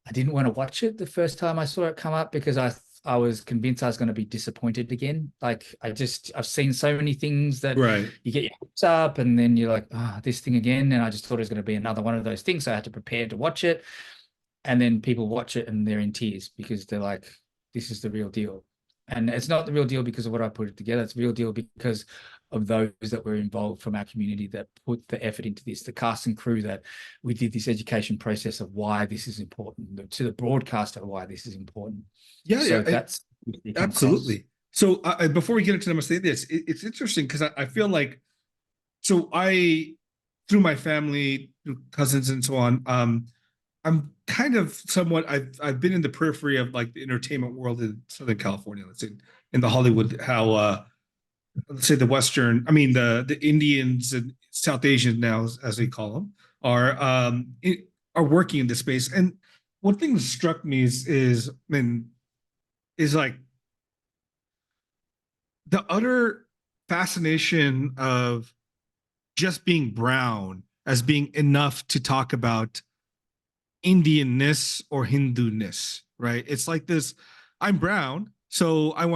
I didn't want to watch it the first time I saw it come up because I was convinced I was going to be disappointed again. Like I've seen so many things that you get your hopes up and then you're like, this thing again. And I just thought it was going to be another one of those things. So I had to prepare to watch it. And then people watch it and they're in tears because they're like, this is the real deal. And it's not the real deal because of what I put it together. It's the real deal because of those that were involved from our community that put the effort into this, the cast and crew that we did this education process of why this is important, to the broadcast of why this is important. That's absolutely. So before we get into Namaste, it's interesting because I feel like, so through my family, through cousins and so on, I'm kind of somewhat, I've been in the periphery of like the entertainment world in Southern California, let's say in the Hollywood, how let's say the Indians and South Asians now, as we call them, are working in this space. And one thing that struck me is like the utter fascination of just being brown as being enough to talk about Indianness or Hindu-ness, right? It's like this, I'm brown, so I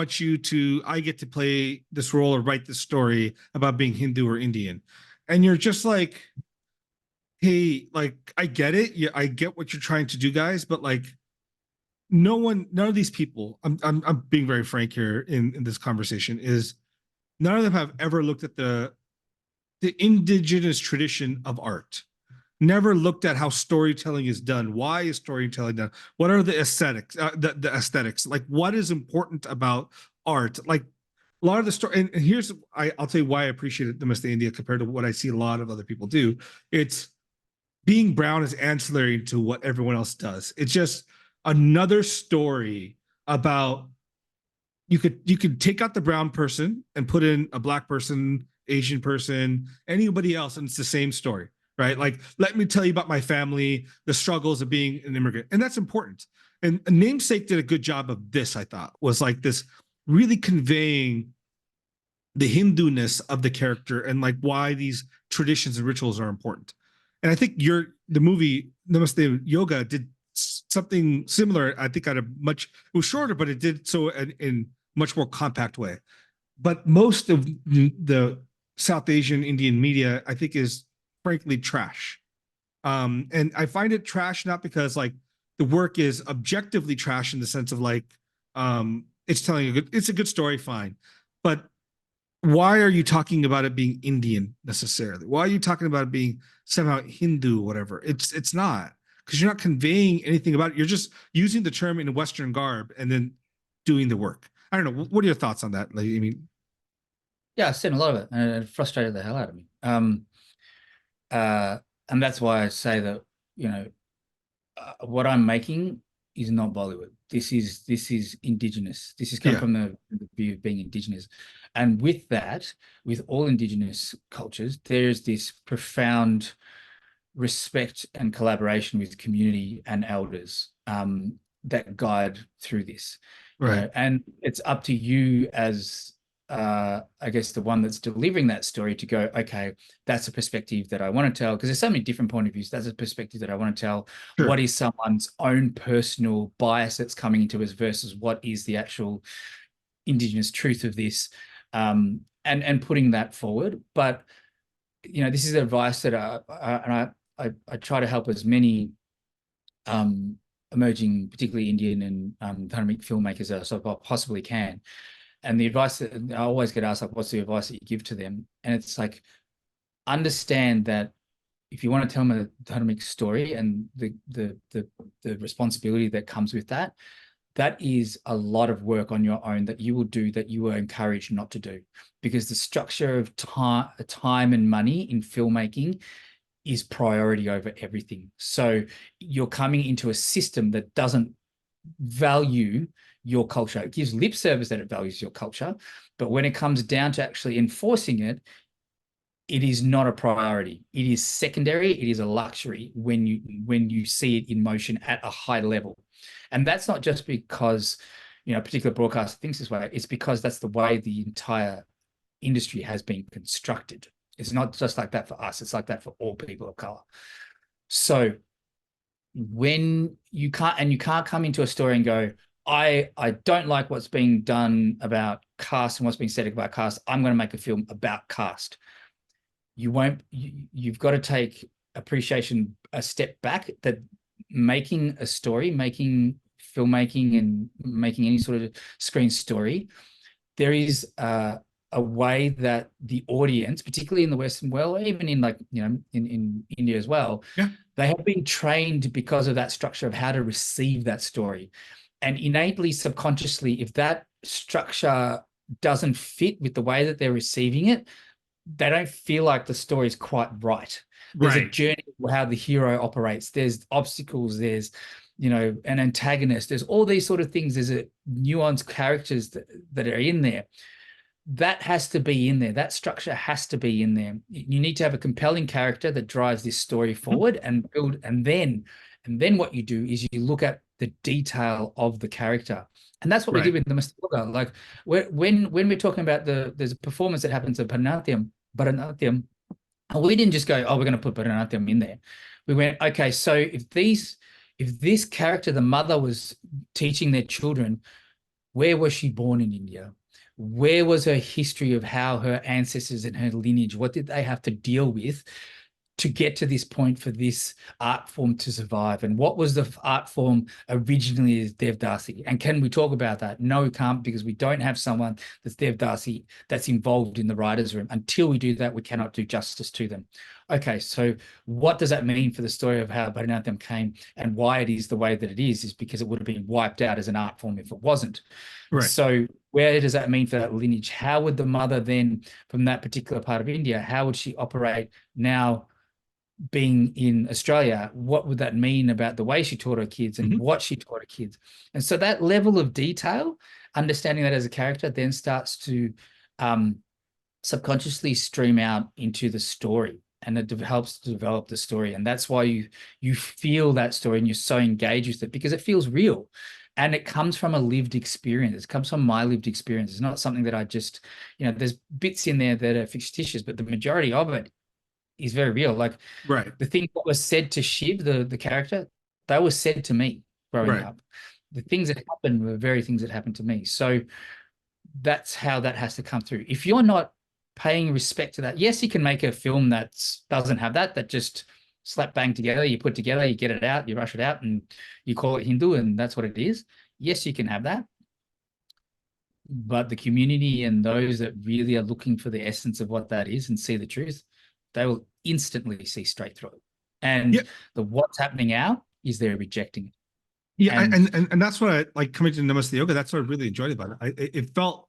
get to play this role or write this story about being Hindu or Indian. And you're just like, hey, like, I get it. Yeah, I get what you're trying to do, guys, but like, none of these people, I'm being very frank here in this conversation, is none of them have ever looked at the indigenous tradition of art. Never looked at how storytelling is done. Why is storytelling done? What are the aesthetics? The aesthetics. Like, what is important about art? Like, a lot of the story. And here's, I'll tell you why I appreciate Namaste India compared to what I see a lot of other people do. It's being brown is ancillary to what everyone else does. It's just another story about. You could take out the brown person and put in a black person, Asian person, anybody else, and it's the same story. Right? Like, let me tell you about my family, the struggles of being an immigrant. And that's important. And Namesake did a good job of this, I thought, was like this really conveying the Hindu-ness of the character and like why these traditions and rituals are important. And I think the movie Namaste Yoga did something similar. I think it was shorter, but it did so in much more compact way. But most of the South Asian Indian media, I think, is frankly trash. And I find it trash not because like the work is objectively trash in the sense of like it's a good story, fine, but why are you talking about it being Indian necessarily? Why are you talking about it being somehow Hindu, whatever? It's not, because you're not conveying anything about it. You're just using the term in a Western garb and then doing the work. I don't know. What are your thoughts on that? Like, I mean, Yeah, I've seen a lot of it, and it frustrated the hell out of me. And that's why I say that, what I'm making is not Bollywood. This is Indigenous. This has come Yeah. from the view of being Indigenous. And with that, with all Indigenous cultures, there's this profound respect and collaboration with community and elders that guide through this. Right. And it's up to you as I guess the one that's delivering that story to go, okay, that's a perspective that I want to tell, because there's so many different point of views. That's a perspective that I want to tell. Sure. What is someone's own personal bias that's coming into us versus what is the actual Indigenous truth of this, and putting that forward. But this is advice that I try to help as many emerging, particularly Indian and Dharmik filmmakers as I possibly can. And the advice that I always get asked, like, what's the advice that you give to them? And it's like, understand that if you want to tell them a Dharmik story and the responsibility that comes with that, that is a lot of work on your own that you will do, that you are encouraged not to do, because the structure of time and money in filmmaking is priority over everything. So you're coming into a system that doesn't value your culture. It gives lip service that it values your culture, but when it comes down to actually enforcing it, it is not a priority. It is secondary. It is a luxury when you see it in motion at a high level. And that's not just because a particular broadcaster thinks this way. It's because that's the way the entire industry has been constructed. It's not just like that for us. It's like that for all people of color. So when you can't come into a story and go, I don't like what's being done about caste and what's being said about caste, I'm going to make a film about caste. You've got to take appreciation a step back, that making a story, making filmmaking and making any sort of screen story, there is a way that the audience, particularly in the Western world, or even in in India as well, they have been trained because of that structure of how to receive that story. And innately, subconsciously, if that structure doesn't fit with the way that they're receiving it, they don't feel like the story is quite right. There's a journey of how the hero operates. There's obstacles. There's, an antagonist. There's all these sort of things. There's a nuanced characters that are in there. That has to be in there. That structure has to be in there. You need to have a compelling character that drives this story forward and build. And then what you do is you look at the detail of the character. And that's what we did with Namaste Yoga. Like when we're talking about there's a performance that happens at Bharatanatyam, and we didn't just go, oh, we're going to put Bharatanatyam in there. We went, okay, so if this character, the mother, was teaching their children, where was she born in India? Where was her history of how her ancestors and her lineage, what did they have to deal with to get to this point for this art form to survive? And what was the art form originally as Devdasi? And can we talk about that? No, we can't, because we don't have someone that's Devdasi that's involved in the writer's room. Until we do that, we cannot do justice to them. Okay, so what does that mean for the story of how Bharatanatyam came and why it is the way that it is because it would have been wiped out as an art form if it wasn't. So where does that mean for that lineage? How would the mother then, from that particular part of India, how would she operate now being in Australia? What would that mean about the way she taught her kids and what she taught her kids? And so that level of detail, understanding that as a character, then starts to subconsciously stream out into the story, and it helps to develop the story. And that's why you feel that story and you're so engaged with it, because it feels real. And it comes from a lived experience. It comes from my lived experience. It's not something that I just, there's bits in there that are fictitious, but the majority of it is very real. Like the thing that was said to Shiv, the character, that was said to me growing up. The things that happened were very things that happened to me. So that's how that has to come through. If you're not paying respect to that, yes, you can make a film that doesn't have that just slap bang together, you put together, you get it out, you rush it out, and you call it Hindu, and that's what it is. Yes, you can have that. But the community and those that really are looking for the essence of what that is and see the truth, they will instantly see straight through it. And the what's happening now is they're rejecting it. Yeah, And and that's what I like coming to Namaste Yoga. That's what I really enjoyed about it. It felt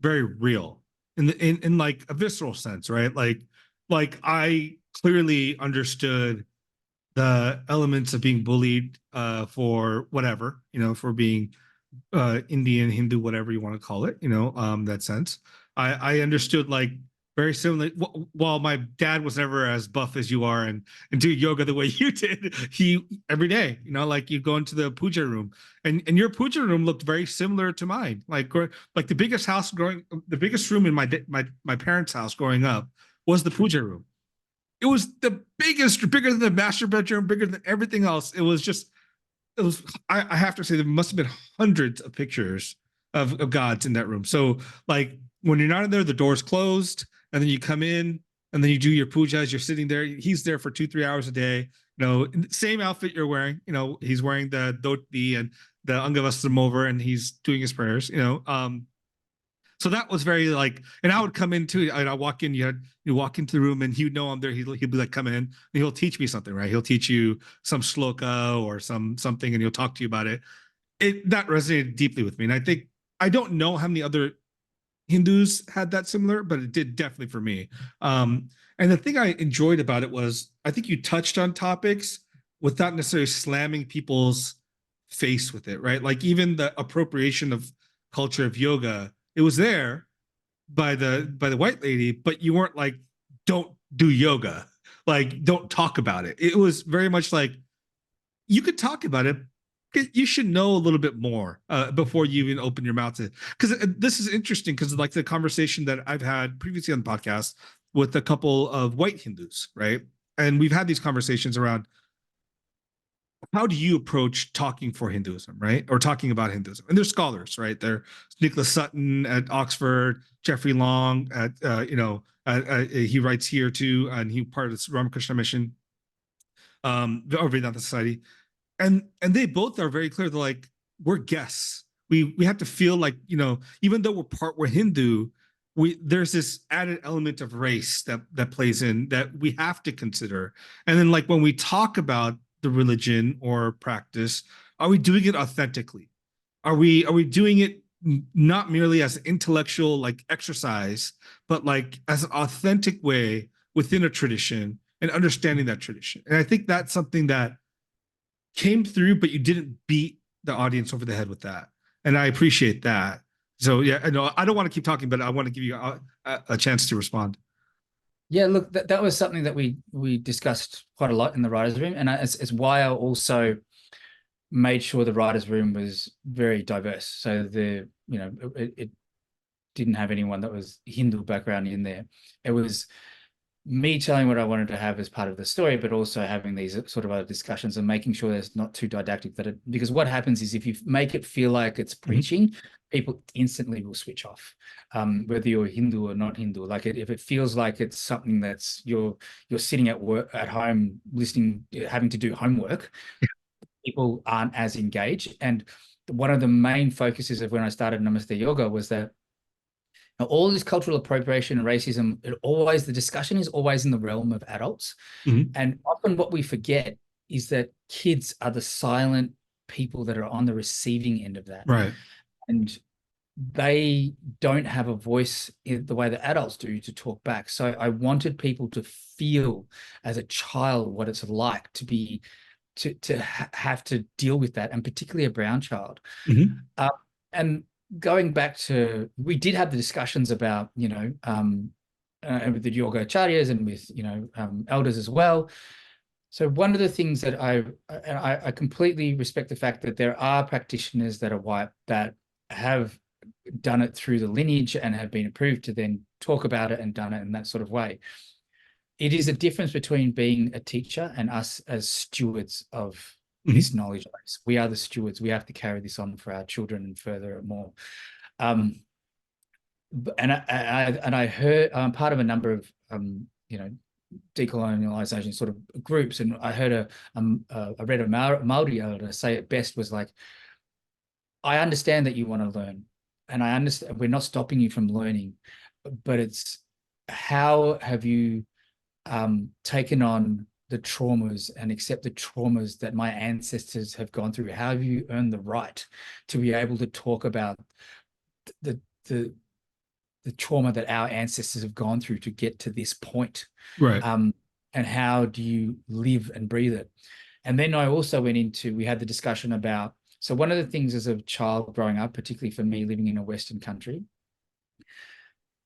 very real in like a visceral sense, right? Like I clearly understood the elements of being bullied for whatever, for being Indian, Hindu, whatever you want to call it, that sense. I understood like very similar. While my dad was never as buff as you are and do yoga the way you did, he every day, like you go into the puja room, and your puja room looked very similar to mine. Like the biggest room in my parents' house growing up was the puja room. It was the biggest, bigger than the master bedroom, bigger than everything else. It was I have to say there must have been hundreds of pictures of gods in that room. So like when you're not in there, the door's closed, and then you come in and then you do your pujas. You're sitting there. He's there for 2-3 hours a day. Same outfit you're wearing. He's wearing the dhoti and the angavastram over, and he's doing his prayers. So that was very like, and I would come into, and I walk in, you walk into the room, and he would know I'm there. He'll be like, come in, and he'll teach me something, right? He'll teach you some shloka or something, and he'll talk to you about it. That resonated deeply with me, and I don't know how many other Hindus had that similar, but it did definitely for me. And the thing I enjoyed about it was I think you touched on topics without necessarily slamming people's face with it, right? Like even the appropriation of culture of yoga, it was there by the white lady, but you weren't like, don't do yoga, like don't talk about it. It was very much like you could talk about it. You should know a little bit more before you even open your mouth to. Because this is interesting, because like the conversation that I've had previously on the podcast with a couple of white Hindus, right? And we've had these conversations around how do you approach talking for Hinduism, right? Or talking about Hinduism. And they're scholars, right? They're Nicholas Sutton at Oxford, Jeffrey Long at, he writes here too, and he part of this Ramakrishna mission, or Vedanta Society. And they both are very clear. They're like, we're guests. We have to feel like, even though we're Hindu, there's this added element of race that plays in that we have to consider. And then like when we talk about the religion or practice, are we doing it authentically? Are we doing it not merely as an intellectual like exercise, but like as an authentic way within a tradition and understanding that tradition? And I think that's something that came through, but you didn't beat the audience over the head with that. And I appreciate that. So yeah, I know I don't want to keep talking, but I want to give you a chance to respond. yeah, look, that was something that we discussed quite a lot in the writers' room, and it's why I also made sure the writers' room was very diverse. So it didn't have anyone that was Hindu background in there. It was me telling what I wanted to have as part of the story, but also having these sort of other discussions and making sure that it's not too didactic. Because what happens is if you make it feel like it's preaching, people instantly will switch off, whether you're Hindu or not Hindu. Like if it feels like it's something that's you're sitting at work at home listening, having to do homework, people aren't as engaged. And one of the main focuses of when I started Namaste Yoga was that now, all this cultural appropriation and racism, the discussion is always in the realm of adults. And often what we forget is that kids are the silent people that are on the receiving end of that. Right. And they don't have a voice in the way that adults do to talk back. So I wanted people to feel as a child what it's like to be, to have to deal with that, and particularly a brown child. And going back to, we did have the discussions about, with the yoga acharyas and with, elders as well. So one of the things that I completely respect the fact that there are practitioners that are white that have done it through the lineage and have been approved to then talk about it and done it in that sort of way. It is a difference between being a teacher and us as stewards of this knowledge base. We are the stewards. We have to carry this on for our children and further more. And I heard, I'm part of a number of decolonialization sort of groups, and I heard I read a Maori elder say it best, was like, I understand that you want to learn, and I understand we're not stopping you from learning, but it's how have you taken on the traumas and accept the traumas that my ancestors have gone through? How have you earned the right to be able to talk about the trauma that our ancestors have gone through to get to this point? Right. And how do you live and breathe it? And then I also went into, we had the discussion about, so one of the things as a child growing up, particularly for me living in a Western country,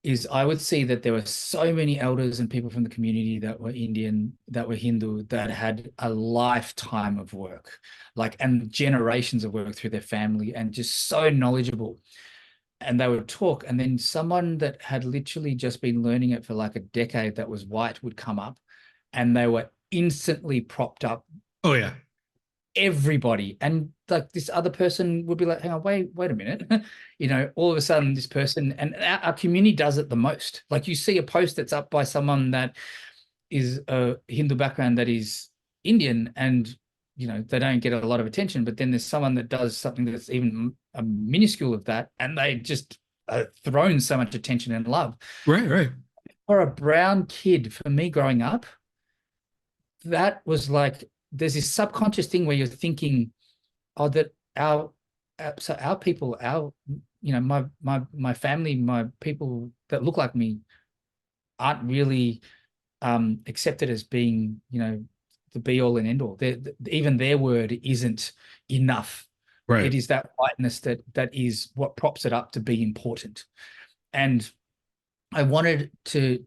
is I would see that there were so many elders and people from the community that were Indian, that were Hindu, that had a lifetime of work, like, and generations of work through their family, and just so knowledgeable. And they would talk, and then someone that had literally just been learning it for like a decade that was white would come up, and they were instantly propped up. Oh yeah. Everybody. And like this other person would be like, hang on, wait a minute. You know, all of a sudden this person, and our community does it the most. Like you see a post that's up by someone that is a Hindu background that is Indian, and you know, they don't get a lot of attention, but then there's someone that does something that's even a minuscule of that, and they just are thrown so much attention and love. Right. For a brown kid, for me growing up, that was like, there's this subconscious thing where you're thinking, oh, that our people, you know, my family, my people that look like me aren't really accepted as being, you know, the be all and end all. Even their word isn't enough. Right. It is that whiteness that is what props it up to be important. And I wanted to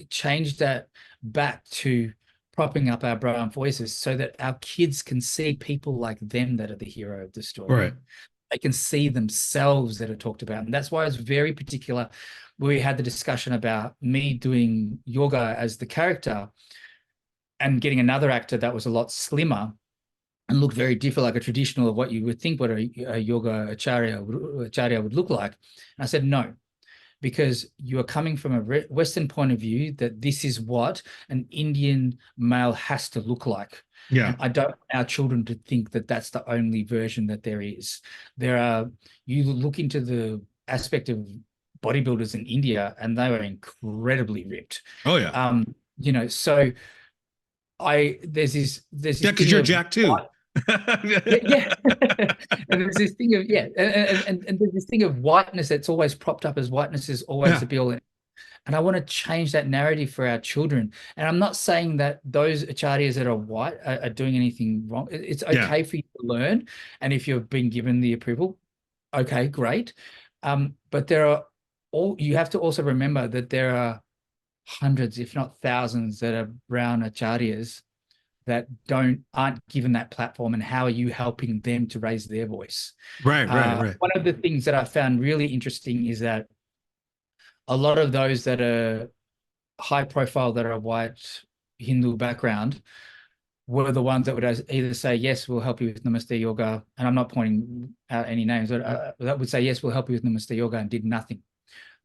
change that back to propping up our brown voices so that our kids can see people like them that are the hero of the story. Right. They can see themselves that are talked about. And that's why I was very particular. We had the discussion about me doing yoga as the character and getting another actor that was a lot slimmer and looked very different, like a traditional of what you would think what a yoga acharya would look like. And I said, no, because you are coming from a Western point of view that this is what an Indian male has to look like. Yeah. And I don't want our children to think that that's the only version that there is. You look into the aspect of bodybuilders in India, and they were incredibly ripped. Oh yeah. You know, so there's this yeah, because you're Jack too. yeah. And there's this thing of and there's this thing of whiteness that's always propped up as whiteness is always the be all. And I want to change that narrative for our children. And I'm not saying that those acharyas that are white are doing anything wrong. It's okay for you to learn, and if you've been given the approval, okay, great. But you have to also remember that there are hundreds, if not thousands, that are brown acharyas that aren't given that platform, and how are you helping them to raise their voice? Right. One of the things that I found really interesting is that a lot of those that are high profile, that are white Hindu background, were the ones that would either say, yes, we'll help you with Namaste Yoga. And I'm not pointing out any names, but that would say, yes, we'll help you with Namaste Yoga, and did nothing.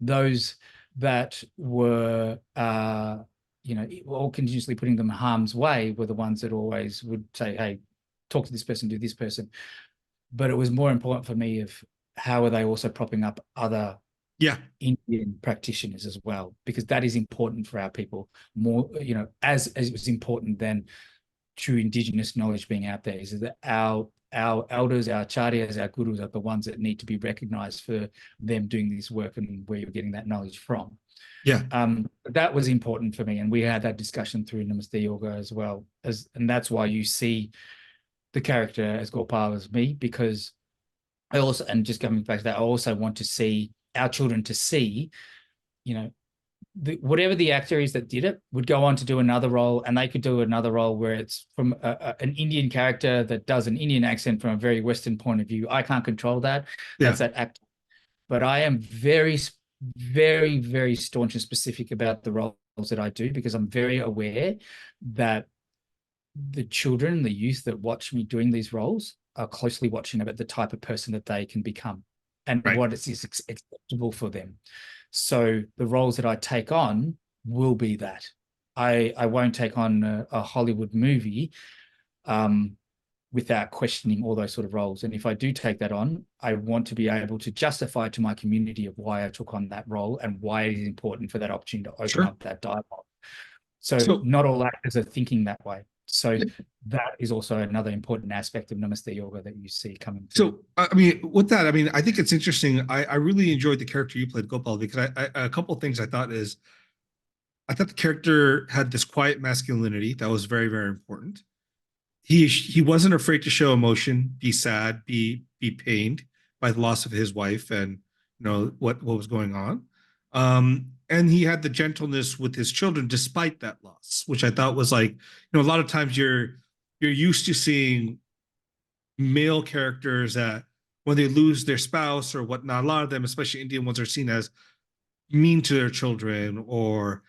Those that were you know, all continuously putting them in harm's way were the ones that always would say, hey, talk to this person, do this person. But it was more important for me of how are they also propping up other Indian practitioners as well, because that is important for our people more, you know, as it was important than true Indigenous knowledge being out there, is that our elders, our acharyas, our gurus are the ones that need to be recognized for them doing this work and where you're getting that knowledge from. That was important for me, and we had that discussion through Namaste Yoga as well, and that's why you see the character as Gopal as me, because I also, and just coming back to that, I also want to see our children to see, you know, whatever the actor is that did it would go on to do another role, and they could do another role where it's from an Indian character that does an Indian accent from a very Western point of view. I can't control that. That's that actor. But I am very, very, very staunch and specific about the roles that I do, because I'm very aware that the children, the youth that watch me doing these roles are closely watching about the type of person that they can become and what is acceptable for them. So the roles that I take on will be that. I won't take on a Hollywood movie without questioning all those sort of roles. And if I do take that on, I want to be able to justify to my community of why I took on that role and why it is important for that opportunity to open up that dialogue. So not all actors are thinking that way. So that is also another important aspect of Namaste Yoga that you see coming through. So, I mean, with that, I mean, I think it's interesting. I really enjoyed the character you played, Gopal, because a couple of things I thought is, I thought the character had this quiet masculinity that was very, very important. He wasn't afraid to show emotion, be sad, be pained by the loss of his wife and what was going on. And he had the gentleness with his children despite that loss, which I thought was like, a lot of times you're used to seeing male characters that when they lose their spouse or whatnot, a lot of them, especially Indian ones, are seen as mean to their children or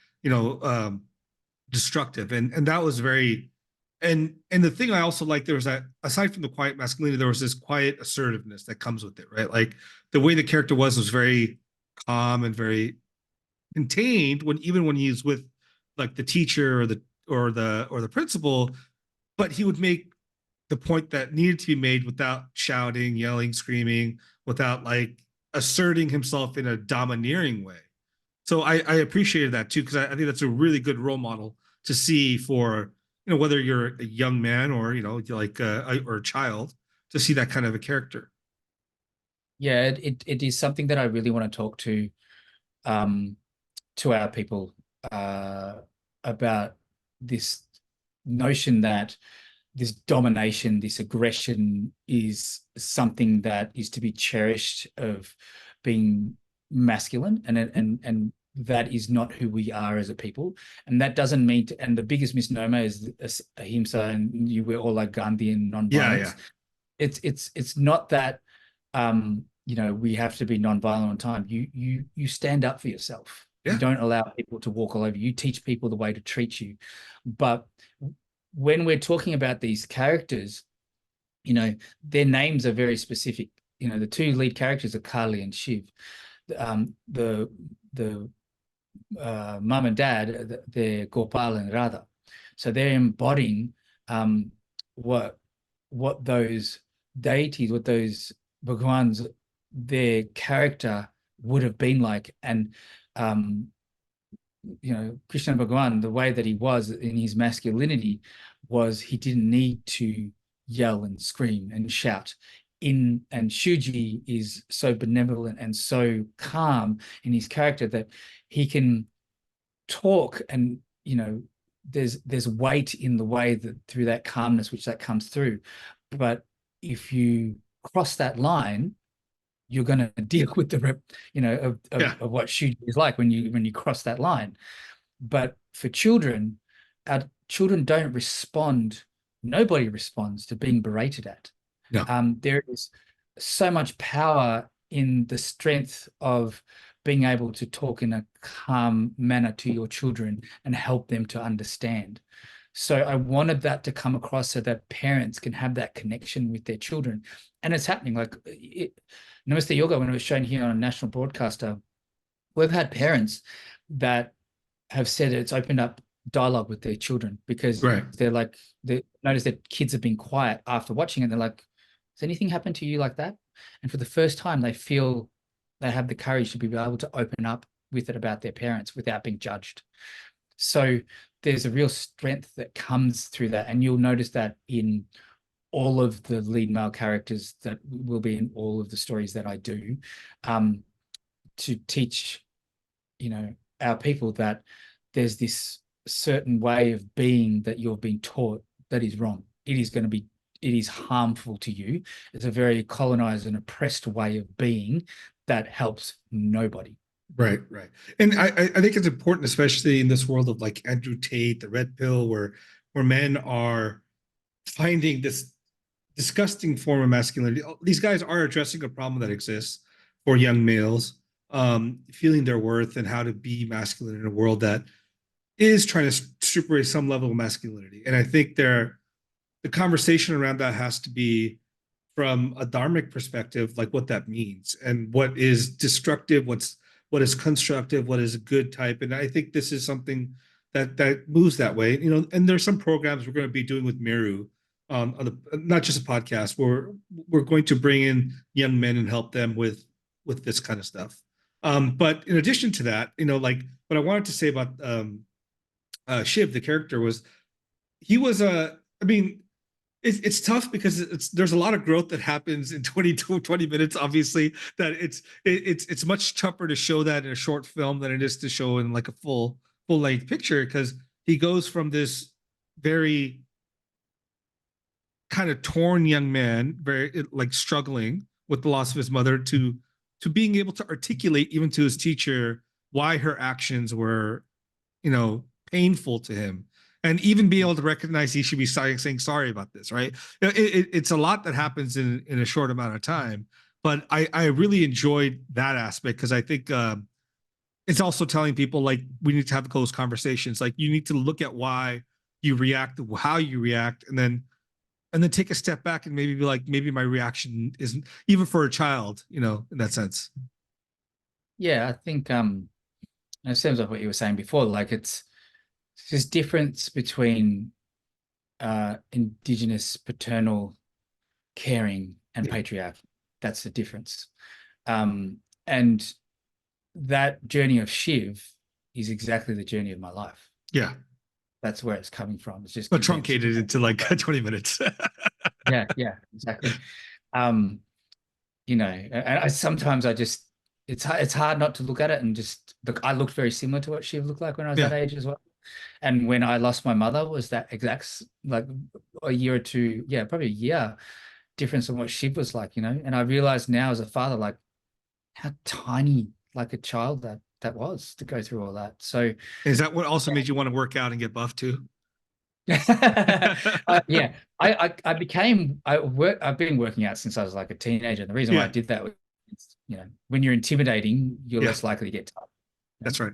destructive, and that was very. And the thing I also like, there was that, aside from the quiet masculinity, there was this quiet assertiveness that comes with it, right? Like the way the character was very calm and very contained even when he's with like the teacher or the principal, but he would make the point that needed to be made without shouting, yelling, screaming, without like asserting himself in a domineering way. So I appreciated that too, because I think that's a really good role model to see for whether you're a young man or like or a child, to see that kind of a character. Yeah, it is something that I really want to talk to our people about this notion that this domination, this aggression is something that is to be cherished, of being masculine, and that is not who we are as a people. And that doesn't mean and the biggest misnomer is ahimsa, and we're all like Gandhi and non-violence. It's not that we have to be non-violent on time. You stand up for yourself. You don't allow people to walk all over you. You teach people the way to treat you. But when we're talking about these characters, their names are very specific. The two lead characters are Kali and Shiv. The mum and dad, they're Gopal and Radha. So they're embodying what those deities, what those Bhagwans, their character would have been like. And Krishna Bhagwan, the way that he was in his masculinity was he didn't need to yell and scream and shout. And Shuji is so benevolent and so calm in his character that he can talk, and there's weight in the way that through that calmness which that comes through. But if you cross that line, you're going to deal with the of what Shuji is like when you cross that line. But for children, our children don't respond. Nobody responds to being berated at. No. There is so much power in the strength of being able to talk in a calm manner to your children and help them to understand. So I wanted that to come across so that parents can have that connection with their children. And it's happening. Like Namaste Yoga, when it was shown here on a national broadcaster, we've had parents that have said it's opened up dialogue with their children, because they're like, they notice that kids have been quiet after watching it. They're like, has anything happened to you like that? And for the first time, they feel they have the courage to be able to open up with it about their parents without being judged. So there's a real strength that comes through that. And you'll notice that in all of the lead male characters that will be in all of the stories that I do, to teach, our people that there's this certain way of being that you're being taught that is wrong. It is harmful to you. It's a very colonized and oppressed way of being that helps nobody. Right. And I think it's important, especially in this world of like Andrew Tate, the red pill, where men are finding this disgusting form of masculinity. These guys are addressing a problem that exists for young males, feeling their worth and how to be masculine in a world that is trying to strip away some level of masculinity. And I think the conversation around that has to be from a Dharmik perspective, like what that means and what is destructive, what is constructive, what is a good type. And I think this is something that moves that way. And there's some programs we're going to be doing with Meru, not just a podcast, where we're going to bring in young men and help them with this kind of stuff. But in addition to that, like what I wanted to say about Shiv, the character, he was a, I mean, it's tough because there's a lot of growth that happens in 20 minutes, obviously, that it's much tougher to show that in a short film than it is to show in like a full length picture, because he goes from this very kind of torn young man, very like struggling with the loss of his mother, to being able to articulate even to his teacher why her actions were, you know, painful to him, and even be able to recognize he should be saying sorry about this, right? It's a lot that happens in a short amount of time, but I really enjoyed that aspect, because I think it's also telling people, like, we need to have close conversations. Like, you need to look at why you react, how you react, and then take a step back and maybe be like, maybe my reaction isn't, even for a child, you know, in that sense. Yeah, I think it seems like what you were saying before, like it's this difference between Indigenous paternal caring and patriarchy. That's the difference. And that journey of Shiv is exactly the journey of my life. Yeah. That's where it's coming from. It's just but truncated into like 20 minutes. yeah, exactly. You know, and sometimes it's hard not to look at it and just look. I looked very similar to what Shiv looked like when I was that age as well. And when I lost my mother, was that exact, like a year or two, probably a year difference on what Shiv was like, you know. And I realized now as a father, like how tiny, like a child that was to go through all that. So is that what also made you want to work out and get buff too? Yeah, I've been working out since I was like a teenager. And the reason why I did that was, you know, when you're intimidating, you're less likely to get tired. That's right.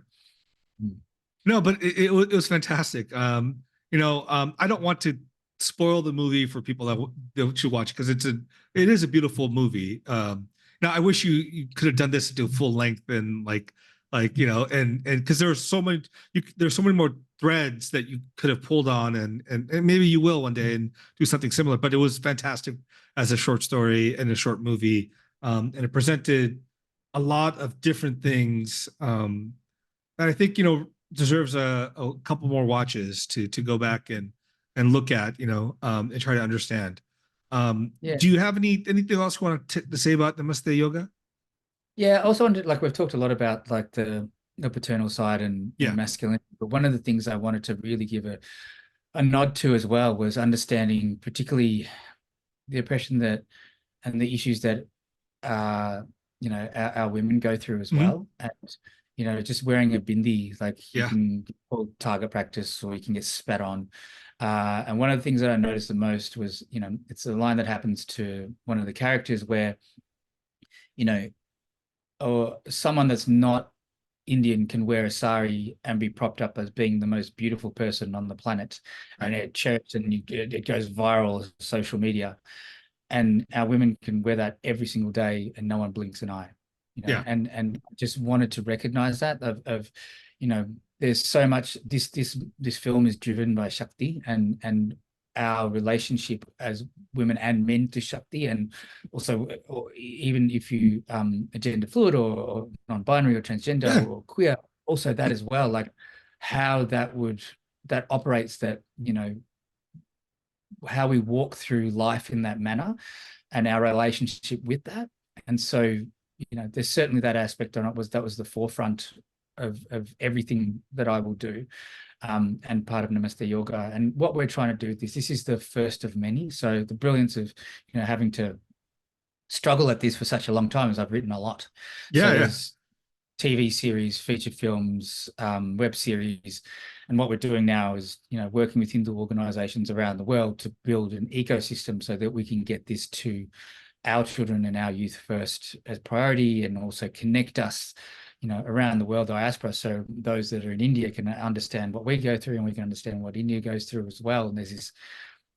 No, but it was fantastic. You know, I don't want to spoil the movie for people that should watch, because it is a beautiful movie. Now I wish you could have done this to full length, and like you know, and because there's so many more threads that you could have pulled on, and maybe you will one day and do something similar. But it was fantastic as a short story and a short movie, and it presented a lot of different things that I think, you know, deserves a couple more watches to go back and look at, you know, and try to understand. Do you have anything else you want to say about Namaste Yoga? Yeah, I also wanted, like, we've talked a lot about like the paternal side and masculinity, but one of the things I wanted to really give a nod to as well was understanding particularly the oppression that and the issues that you know, our women go through as well. And you know, just wearing a bindi, like you can get called target practice, or you can get spat on. And one of the things that I noticed the most was, you know, it's a line that happens to one of the characters where, you know, or someone that's not Indian can wear a sari and be propped up as being the most beautiful person on the planet, and at church, and it goes viral on social media. And our women can wear that every single day and no one blinks an eye, you know. And just wanted to recognize that of you know, there's so much, this film is driven by Shakti and our relationship as women and men to Shakti, and also, or even if you are gender fluid or non-binary or transgender or queer, also that as well, like how that operates, that, you know, how we walk through life in that manner and our relationship with that. And so, you know, there's certainly that aspect on it, that was the forefront of everything that I will do, and part of Namaste Yoga. And what we're trying to do with this is the first of many. So the brilliance of, you know, having to struggle at this for such a long time is I've written a lot. There's TV series, feature films, web series. And what we're doing now is, you know, working with Hindu organizations around the world to build an ecosystem so that we can get this to our children and our youth first as priority, and also connect us, you know, around the world, diaspora. So those that are in India can understand what we go through, and we can understand what India goes through as well. And there's this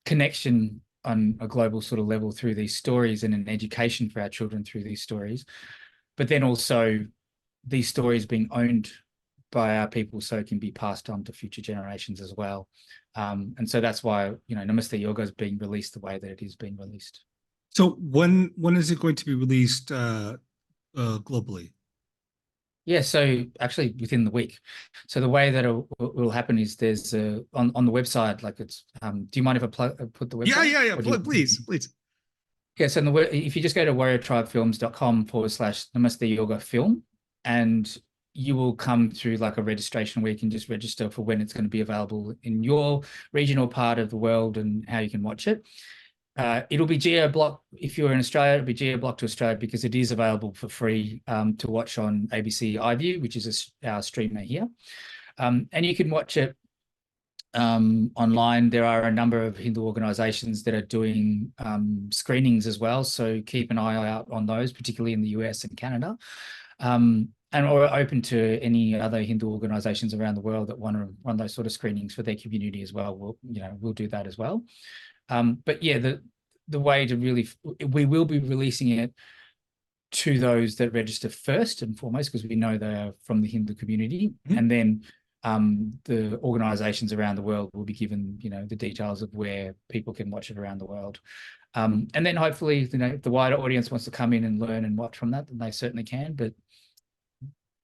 connection on a global sort of level through these stories, and an education for our children through these stories. But then also these stories being owned by our people, so it can be passed on to future generations as well. And so that's why, you know, Namaste Yoga is being released the way that it is being released. So when is it going to be released globally? Yeah, so actually within the week. So the way that it will happen is there's on the website, like it's do you mind if I put the website? Yeah. Or do you- Please. Yeah, so if you just go to warriortribefilms.com/Namaste Yoga film, and you will come through like a registration where you can just register for when it's going to be available in your regional part of the world and how you can watch it. It'll be geo-blocked. If you're in Australia, it'll be geo-blocked to Australia because it is available for free to watch on ABC iView, which is our streamer here. And you can watch it online. There are a number of Hindu organizations that are doing screenings as well. So keep an eye out on those, particularly in the US and Canada. And or open to any other Hindu organizations around the world that want to run those sort of screenings for their community as well. We'll do that as well. But yeah, the way to really, we will be releasing it to those that register first and foremost, because we know they are from the Hindu community. Mm-hmm. And then the organizations around the world will be given, the details of where people can watch it around the world. And then hopefully, if the wider audience wants to come in and learn and watch from that, then they certainly can. But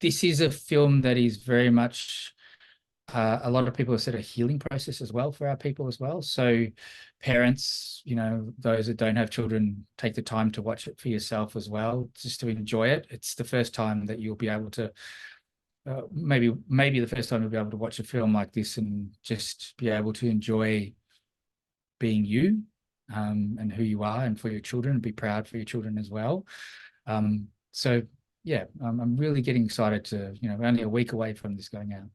this is a film that is very much a lot of people have said a healing process as well for our people as well. So parents, those that don't have children, take the time to watch it for yourself as well, just to enjoy it. It's the first time that you'll be able to, maybe the first time you'll be able to watch a film like this and just be able to enjoy being you and who you are, and for your children, and be proud for your children as well. So yeah, I'm really getting excited to, we're only a week away from this going out.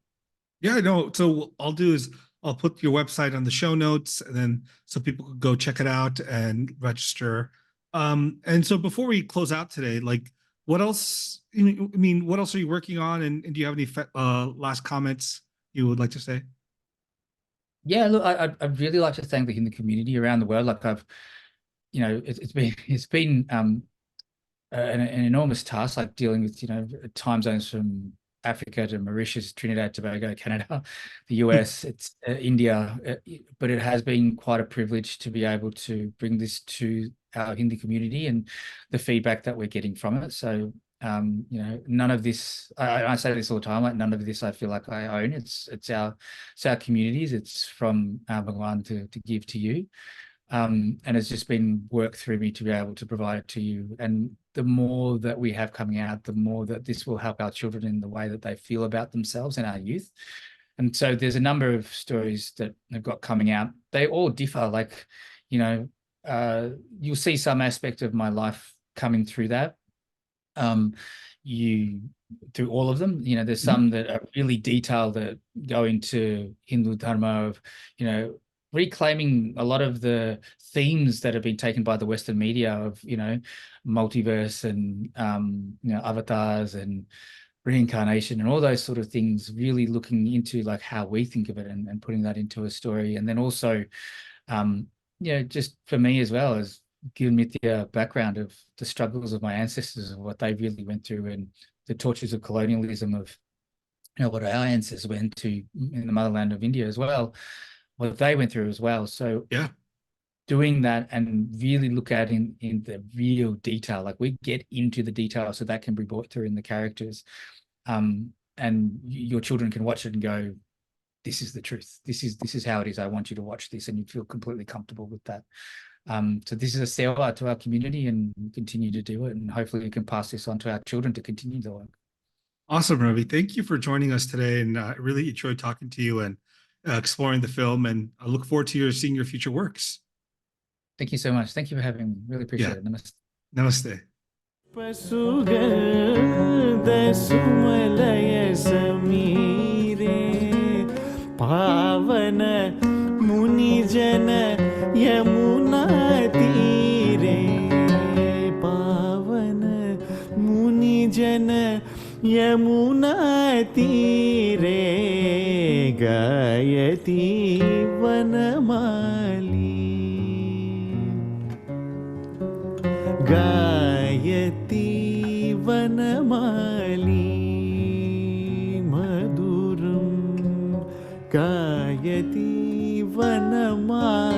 Yeah, no. So what I'll do is I'll put your website on the show notes, and then so people can go check it out and register. And so before we close out today, like, what else? What else are you working on? And do you have any last comments you would like to say? Yeah, look, I'd really like to thank the Hindu community around the world. Like it's been an enormous task, like dealing with time zones from Africa to Mauritius, Trinidad, Tobago, Canada, the US, it's India, but it has been quite a privilege to be able to bring this to our Hindu community and the feedback that we're getting from it. So none of this, I say this all the time, like none of this I feel like I own. It's our communities. It's from Bhagwan to give to you. And it's just been worked through me to be able to provide it to you. And the more that we have coming out, the more that this will help our children in the way that they feel about themselves and our youth. And so there's a number of stories that have got coming out. They all differ. Like, you'll see some aspect of my life coming through that. Through all of them, there's some that are really detailed that go into Hindu Dharma of, reclaiming a lot of the themes that have been taken by the Western media of, multiverse and, avatars and reincarnation and all those sort of things, really looking into like how we think of it and putting that into a story. And then also, just for me as well, as giving me the background of the struggles of my ancestors, of what they really went through, and the tortures of colonialism of, what our ancestors went to in the motherland of India as well, what they went through as well. So yeah, doing that and really look at in the real detail, like we get into the detail so that can be brought through in the characters. And your children can watch it and go, this is the truth. This is how it is. I want you to watch this, and you feel completely comfortable with that. So this is a sewa to our community, and we'll continue to do it. And hopefully we can pass this on to our children to continue the work. Awesome, Ravi. Thank you for joining us today. And I really enjoyed talking to you and exploring the film. And I look forward to seeing your future works. Thank you so much. Thank you for having me. Really appreciate it. Namaste. Namaste. Yamuna तीरे पावन मुनि जन यमुना तीरे गायती वनमाली गायती वनमाली मधुरम गायती वनमाली